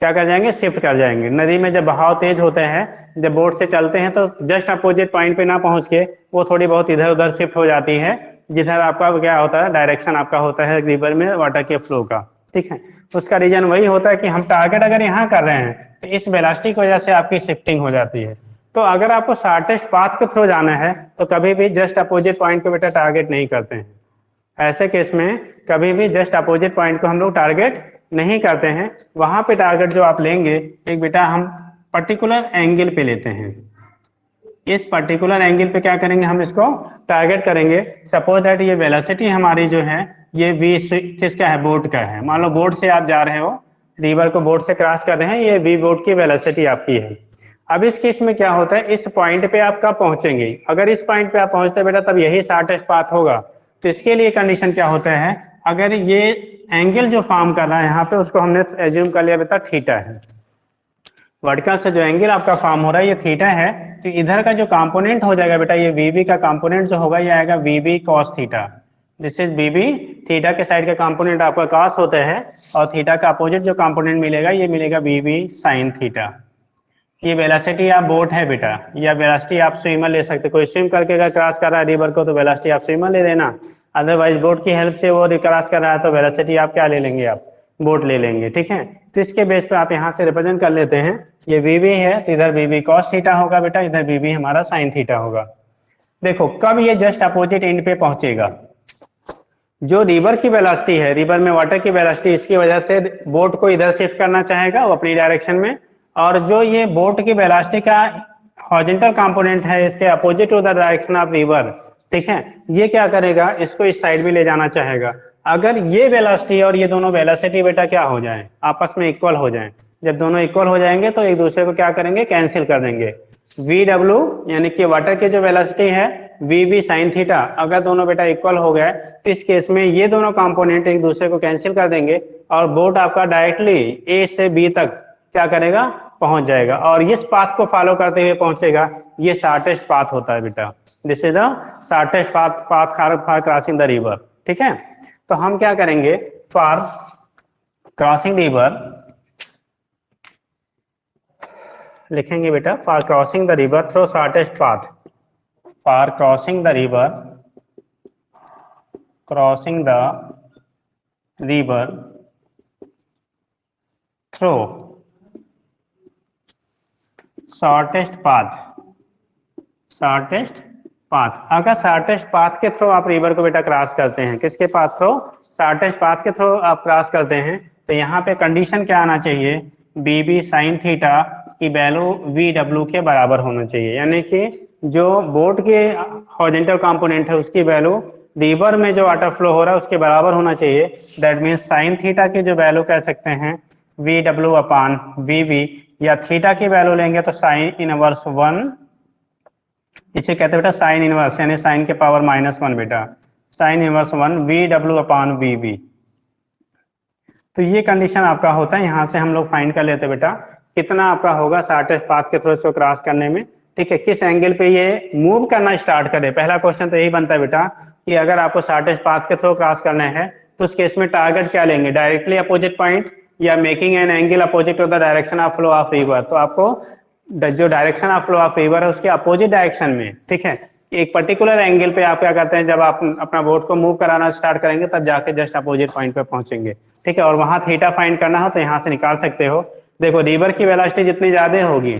क्या कर जाएंगे, शिफ्ट कर जाएंगे। नदी में जब बहाव तेज होते हैं, जब बोट से चलते हैं तो जस्ट अपोजिट पॉइंट पे ना पहुंच के वो थोड़ी बहुत इधर उधर शिफ्ट हो जाती है, जिधर आपका क्या होता है डायरेक्शन आपका होता है रिवर में वाटर के फ्लो का। ठीक है, उसका रीजन वही होता है कि हम टारगेट अगर यहाँ कर रहे हैं तो इस वेलोसिटी की वजह से आपकी शिफ्टिंग हो जाती है। तो अगर आपको शॉर्टेस्ट पाथ के थ्रू जाना है तो कभी भी जस्ट अपोजिट पॉइंट को बेटा टारगेट नहीं करते हैं। ऐसे केस में कभी भी जस्ट अपोजिट पॉइंट को हम लोग टारगेट नहीं करते हैं। वहां पे टारगेट जो आप लेंगे, एक बेटा हम पर्टिकुलर एंगल पे लेते हैं, इस पर्टिकुलर एंगल पे क्या करेंगे हम इसको टारगेट करेंगे। सपोज दैट ये वेलोसिटी हमारी जो है ये वी किसका है, बोट का है। मान लो बोट से आप जा रहे हो, रिवर को बोट से क्रॉस कर रहे हैं, ये वी बोट की वेलोसिटी आपकी है। अब इस केस में क्या होता है, इस पॉइंट पे आप कब पहुंचेंगे, अगर इस पॉइंट पे आप पहुंचते बेटा तब यही शॉर्टेस्ट पाथ होगा। तो इसके लिए कंडीशन क्या होता है, अगर ये एंगल जो फॉर्म कर रहा है यहाँ पे उसको हमने एज्यूम कर लिया बेटा थीटा है। वर्टिकल से जो एंगल आपका फॉर्म हो रहा है ये थीटा है, तो इधर का जो कंपोनेंट हो जाएगा बेटा, ये वीबी का कंपोनेंट जो होगा ये आएगा वीबी cos theta. This is VB, theta के साइड का कंपोनेंट आपका कॉस होता है, और थीटा का अपोजिट जो कंपोनेंट मिलेगा ये मिलेगा वीबी साइन थीटा। ये वेलोसिटी आप बोट है बेटा, या वेलोसिटी आप स्विमर ले सकते, कोई स्विम करके अगर क्रॉस कर रहा है रिवर को तो वेलोसिटी आप स्विमर ले लेना, अदरवाइज बोट की हेल्प से वो क्रॉस कर रहा है तो वेलोसिटी आप क्या ले लेंगे, आप बोट ले लेंगे। ठीक है, तो इसके बेस पे आप यहाँ से रिप्रेजेंट कर लेते हैं, ये वीबी है तो इधर वीबी कॉस थीटा होगा बेटा, इधर वीबी हमारा साइन थीटा होगा। देखो कब ये जस्ट अपोजिट एंड पे पहुंचेगा, जो रिवर की वेलोसिटी है, रिवर में वाटर की वेलोसिटी, इसकी वजह से बोट को इधर शिफ्ट करना चाहेगा वो अपनी डायरेक्शन में, और जो ये बोट की वेलोसिटी का हॉरिजॉन्टल कंपोनेंट है इसके opposite to the direction of river, ठीक है, ये क्या करेगा, इसको इस साइड में ले जाना चाहेगा। अगर ये वेलोसिटी और ये दोनों वेलोसिटी बेटा क्या हो जाए, आपस में इक्वल हो जाए, जब दोनों इक्वल हो जाएंगे तो एक दूसरे को क्या करेंगे, कैंसिल कर देंगे। वी डब्ल्यू यानी कि वाटर की जो वेलोसिटी है वी वी साइन थीटा, अगर दोनों बेटा इक्वल हो गए तो इस केस में ये दोनों कंपोनेंट एक दूसरे को कैंसिल कर देंगे, और बोट आपका डायरेक्टली ए से बी तक क्या करेगा, पहुंच जाएगा, और इस पाथ को फॉलो करते हुए पहुंचेगा। ये शॉर्टेस्ट पाथ होता है बेटा, this is the shortest path for crossing the river. ठीक है, तो हम क्या करेंगे, फॉर क्रॉसिंग रिवर लिखेंगे बेटा, for crossing the river through shortest path, for crossing the river, crossing the river through shortest path, shortest path. अगर shortest path के थ्रू आप रिवर को बेटा क्रॉस करते हैं, किसके पाथ थ्रू, शॉर्टेस्ट पाथ के थ्रू आप क्रॉस करते हैं, तो यहाँ पे कंडीशन क्या आना चाहिए, बी बी साइन थीटा की वैल्यू वी डब्ल्यू के बराबर होना चाहिए, यानी कि जो बोट के हॉरिजॉन्टल कंपोनेंट है उसकी वैल्यू रिवर में जो वाटर फ्लो हो रहा है उसके बराबर होना चाहिए। दैट मीन्स साइन थीटा की जो वैल्यू कह सकते हैं V W upon V V, या थीटा की वैल्यू लेंगे तो साइन इनवर्स 1, इसे कहते हैं बेटा साइन इनवर्स, यानी साइन के पावर -1 बेटा, sine inverse 1 V W upon V V. तो ये कंडीशन आपका होता है, यहाँ से हम लोग फाइंड कर लेते हैं बेटा कितना आपका होगा शॉर्टेस्ट पाथ के थ्रू इसको क्रॉस करने में। ठीक है, किस एंगल पे ये मूव करना स्टार्ट करे, पहला क्वेश्चन तो यही बनता है बेटा कि अगर आपको शॉर्टेस्ट पाथ के थ्रू क्रॉस करना है तो उस केस में टारगेट क्या लेंगे, डायरेक्टली अपोजिट पॉइंट या making an angle opposite to the direction of flow of river. तो आपको जो direction of flow of river है उसके अपोजिट डायरेक्शन में, ठीक है, एक पर्टिकुलर एंगल पे आप क्या करते हैं, जब आप अपना बोट को मूव कराना स्टार्ट करेंगे तब जाके जस्ट अपोजिट पॉइंट पे पहुंचेंगे। ठीक है, और वहां थीटा फाइंड करना हो तो यहाँ से निकाल सकते हो। देखो रिवर की वेलोसिटी जितनी ज्यादा होगी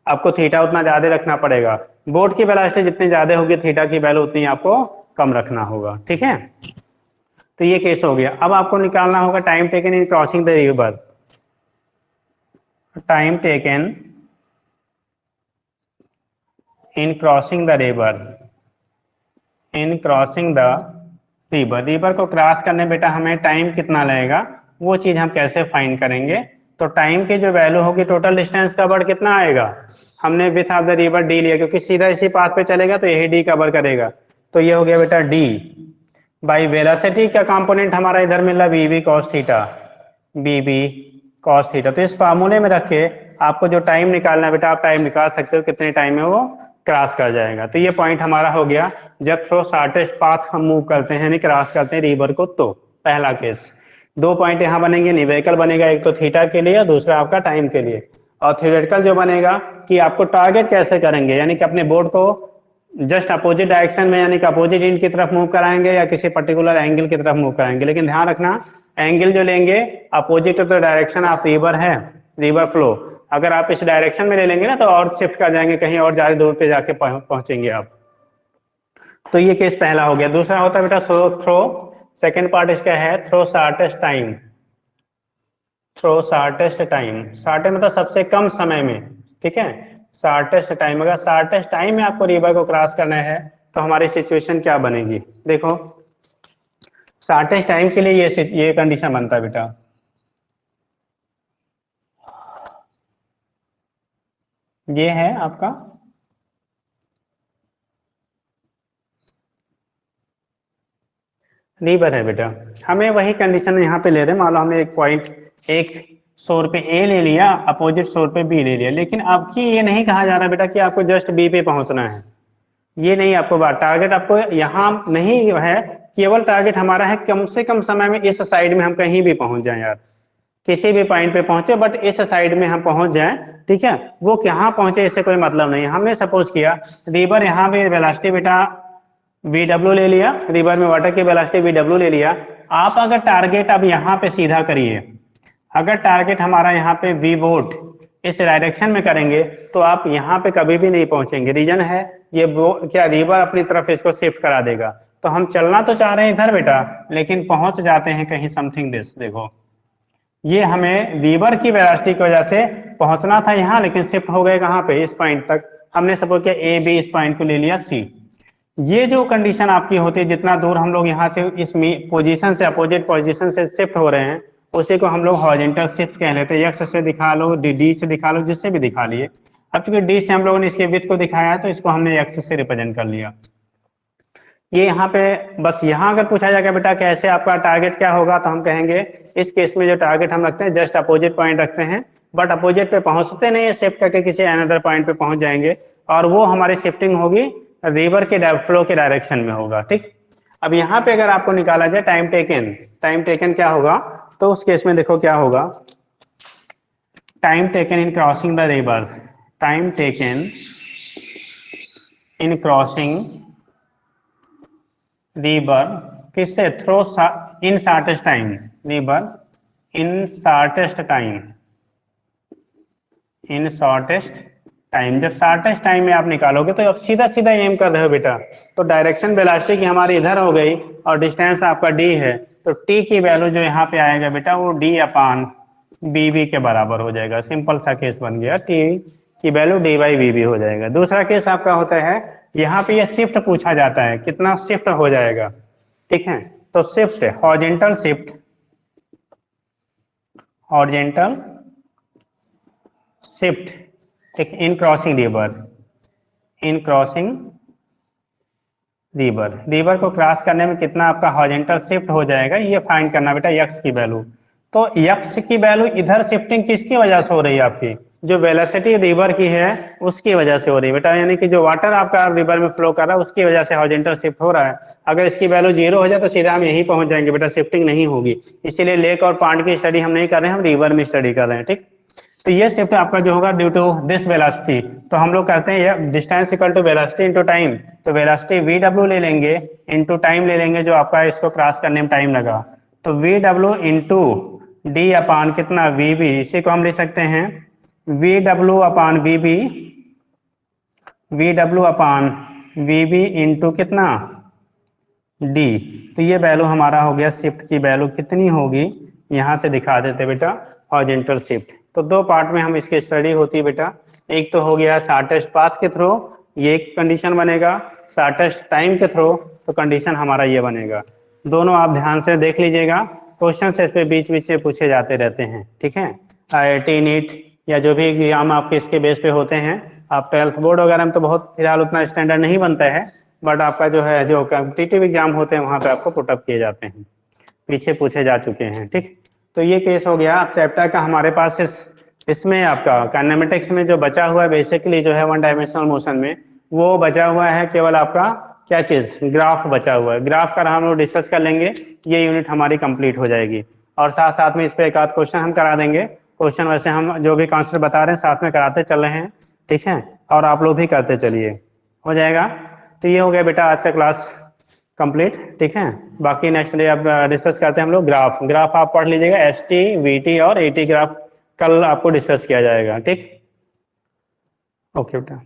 आपको थीटा उतना ज्यादा रखना पड़ेगा, बोट की वेलोसिटी जितनी ज्यादा होगी थीटा की वैल्यू उतनी आपको कम रखना होगा। ठीक है, तो ये केस हो गया। अब आपको निकालना होगा time taken in crossing the river, time taken in crossing the river, in crossing the river, river को क्रॉस करने बेटा हमें टाइम कितना लगेगा वो चीज हम कैसे फाइंड करेंगे। तो टाइम की जो वैल्यू होगी टोटल डिस्टेंस कवर्ड कितना आएगा, हमने width of the river D लिया क्योंकि सीधा इसी पाथ पे चलेगा तो यही डी कवर करेगा, तो ये हो गया बेटा डी बाई वेलोसिटी का कंपोनेंट हमारा इधर मिल रहा V cos theta, B B cos theta. तो इस फार्मूले में रख के आपको जो टाइम निकालना है बेटा आप टाइम निकाल सकते हो कितने टाइम में वो क्रॉस कर जाएगा। तो ये पॉइंट हमारा हो गया जब थ्रो शॉर्टेस्ट पाथ हम मूव करते हैं यानी क्रॉस करते हैं रिवर को, तो पहला केस। दो पॉइंट यहाँ बनेंगे, न्यूमेरिकल बनेगा एक तो थीटा के लिए और दूसरा आपका टाइम के लिए, और थ्योरेटिकल जो बनेगा कि आपको टारगेट कैसे करेंगे, यानी कि अपने बोर्ड को जस्ट अपोजिट डायरेक्शन में यानी कि अपोजिट इंड की तरफ मूव कराएंगे या किसी पर्टिकुलर एंगल की तरफ मूव कराएंगे। लेकिन ध्यान रखना एंगल जो लेंगे opposite of the direction of river है, रिवर फ्लो, अगर आप इस डायरेक्शन में ले लेंगे ना तो और शिफ्ट कर जाएंगे, कहीं और ज्यादा दूर पे जाके पहुंचेंगे आप। तो ये केस पहला हो गया। दूसरा होता है बेटा थ्रो, सेकेंड पार्ट इसका है through shortest time, through shortest time, shortest मतलब सबसे कम समय में। ठीक है, शॉर्टेस्ट टाइम, अगर शॉर्टेस्ट टाइम में आपको रिवर को क्रॉस करना है तो हमारी सिचुएशन क्या बनेगी, देखो शॉर्टेस्ट टाइम के लिए ये कंडीशन बनता है बेटा, ये है आपका रिवर है बेटा, हमें वही कंडीशन यहाँ पे ले रहे हैं। मान लो हमें एक पॉइंट, एक शोर पे ए ले लिया, अपोजिट शोर पे बी ले लिया, लेकिन आपकी ये नहीं कहा जा रहा बेटा कि आपको जस्ट बी पे पहुंचना है। ये नहीं, आपको बात टारगेट आपको यहाँ नहीं है, केवल टारगेट हमारा है कम से कम समय में इस साइड में हम कहीं भी पहुंच जाएं यार, किसी भी पॉइंट पे पहुंचे बट इस साइड में हम पहुंच जाएं, ठीक है। वो कहाँ पहुंचे इससे कोई मतलब नहीं। हमने सपोज किया रिवर यहाँ पे वेलोसिटी बेटा VW ले लिया, रिवर में वाटर की वेलोसिटी VW ले लिया। आप अगर टारगेट अब यहाँ पे सीधा करिए, अगर टारगेट हमारा यहाँ पे V वोट इस डायरेक्शन में करेंगे तो आप यहाँ पे कभी भी नहीं पहुंचेंगे। रीजन है ये क्या रिवर अपनी तरफ इसको शिफ्ट करा देगा। तो हम चलना तो चाह रहे हैं इधर बेटा, लेकिन पहुंच जाते हैं कहीं समथिंग दिस। देखो ये हमें रिवर की वेलोसिटी की वजह से पहुंचना था यहाँ, लेकिन शिफ्ट हो गए कहाँ पे, इस पॉइंट तक। हमने सपोज किया A B, इस पॉइंट को ले लिया C। ये जो कंडीशन आपकी होती है, जितना दूर हम लोग यहाँ से इस पोजीशन से अपोजिट पोजीशन से शिफ्ट हो रहे हैं, उसी को हम लोग हॉरिजॉन्टल शिफ्ट कह लेते हैं। एक्स से दिखा लो, डी से दिखा लो, जिससे भी दिखा लिए। अब चूंकि डी से हम लोगों ने इसके विड्थ को दिखाया है तो इसको हमने एक्स से रिप्रेजेंट कर लिया। ये यहाँ पे बस यहाँ अगर पूछा जाएगा बेटा कैसे आपका टारगेट क्या होगा, तो हम कहेंगे इस केस में जो टारगेट हम रखते हैं जस्ट अपोजिट पॉइंट रखते हैं, बट अपोजिट पे पहुंचते नहीं है, शिफ्ट करके किसी अनदर पॉइंट पे पहुंच जाएंगे, और वो हमारी शिफ्टिंग होगी रिवर के फ्लो के डायरेक्शन में होगा, ठीक। अब यहाँ पे अगर आपको निकाला जाए टाइम टेकन, टाइम टेकन क्या होगा, तो उस केस में देखो क्या होगा, time taken in crossing the river, time taken in crossing river किससे, through in shortest time, river in shortest time, in shortest time. जब शॉर्टेस्ट टाइम में आप निकालोगे तो अब सीधा सीधा एम कर रहे हो बेटा, तो डायरेक्शन वेलोसिटी की हमारी इधर हो गई और डिस्टेंस आपका डी है, तो टी की वैल्यू जो यहाँ पे आएगा बेटा वो डी अपान बी बी के बराबर हो जाएगा। सिंपल सा केस बन गया, टी की value D by B B हो जाएगा। दूसरा केस आपका होता है यहाँ पे ये शिफ्ट पूछा जाता है, कितना शिफ्ट हो जाएगा, ठीक है। तो shift horizontal shift, horizontal shift, ठीक, इन क्रॉसिंग रिवर, इन क्रॉसिंग रिवर, रिवर को क्रॉस करने में कितना आपका हॉरिजॉन्टल शिफ्ट हो जाएगा, ये फाइंड करना बेटा यक्स की वैल्यू। तो यक्स की वैल्यू इधर शिफ्टिंग किसकी वजह से हो रही है, आपकी जो वेलोसिटी रिवर की है उसकी वजह से हो रही है बेटा, यानी कि जो वाटर आपका रिवर में फ्लो कर रहा है उसकी वजह से हॉरिजॉन्टल शिफ्ट हो रहा है। अगर इसकी वैल्यू 0 हो जाए तो सीधा हम यहीं पहुंच जाएंगे बेटा, शिफ्टिंग नहीं होगी। इसीलिए लेक और पॉन्ड की स्टडी हम नहीं कर रहे हैं, हम रिवर में स्टडी कर रहे हैं, ठीक। तो ये शिफ्ट आपका जो होगा ड्यू टू दिस वेलोसिटी, तो हम लोग करते हैं ये distance equal to velocity into time, तो वेलोसिटी VW ले लेंगे इनटू टाइम ले लेंगे जो आपका इसको क्रॉस करने में टाइम लगा, तो VW इनटू डी अपान कितना VB, इसी को हम ले सकते हैं VW अपान VB, VW अपान VB इनटू कितना D। तो ये वैल्यू हमारा हो गया, शिफ्ट की वैल्यू कितनी होगी यहाँ से दिखा देते बेटा, हॉरिजॉन्टल शिफ्ट। तो दो पार्ट में हम इसकी स्टडी होती है बेटा, एक तो हो गया शॉर्टेस्ट पाथ के थ्रू, ये एक कंडीशन बनेगा, शॉर्टेस्ट टाइम के थ्रू तो कंडीशन हमारा ये बनेगा। दोनों आप ध्यान से देख लीजिएगा, क्वेश्चन से इस पे बीच बीच से पूछे जाते रहते हैं, ठीक है। IIT नीट या जो भी एग्जाम आपके इसके बेस पे होते हैं, आप 12th बोर्ड वगैरह में तो बहुत फिलहाल उतना स्टैंडर्ड नहीं बनता है, बट आपका जो है जो कॉम्पिटिटिव एग्जाम होते हैं वहाँ पे आपको पुटअप किए जाते हैं, पीछे पूछे जा चुके हैं, ठीक। तो ये केस हो गया आप चैप्टर का हमारे पास इसमें आपका काइनेमेटिक्स में जो बचा हुआ है बेसिकली जो है वन डायमेंशनल मोशन में, वो बचा हुआ है केवल आपका क्या चीज, ग्राफ बचा हुआ है। ग्राफ का हम लोग डिस्कस कर लेंगे, ये यूनिट हमारी कंप्लीट हो जाएगी, और साथ साथ में इस पे एक आध क्वेश्चन हम करा देंगे। क्वेश्चन वैसे हम जो भी कॉन्सेप्ट बता रहे हैं साथ में कराते चल रहे हैं, ठीक है, और आप लोग भी करते चलिए, हो जाएगा। तो ये हो गया बेटा आज का क्लास कंप्लीट, ठीक है। बाकी नेक्स्ट डे अब डिस्कस करते हैं हम लोग ग्राफ। ग्राफ आप पढ़ लीजिएगा, ST, VT और AT ग्राफ कल आपको डिस्कस किया जाएगा, ठीक। ओके बेटा।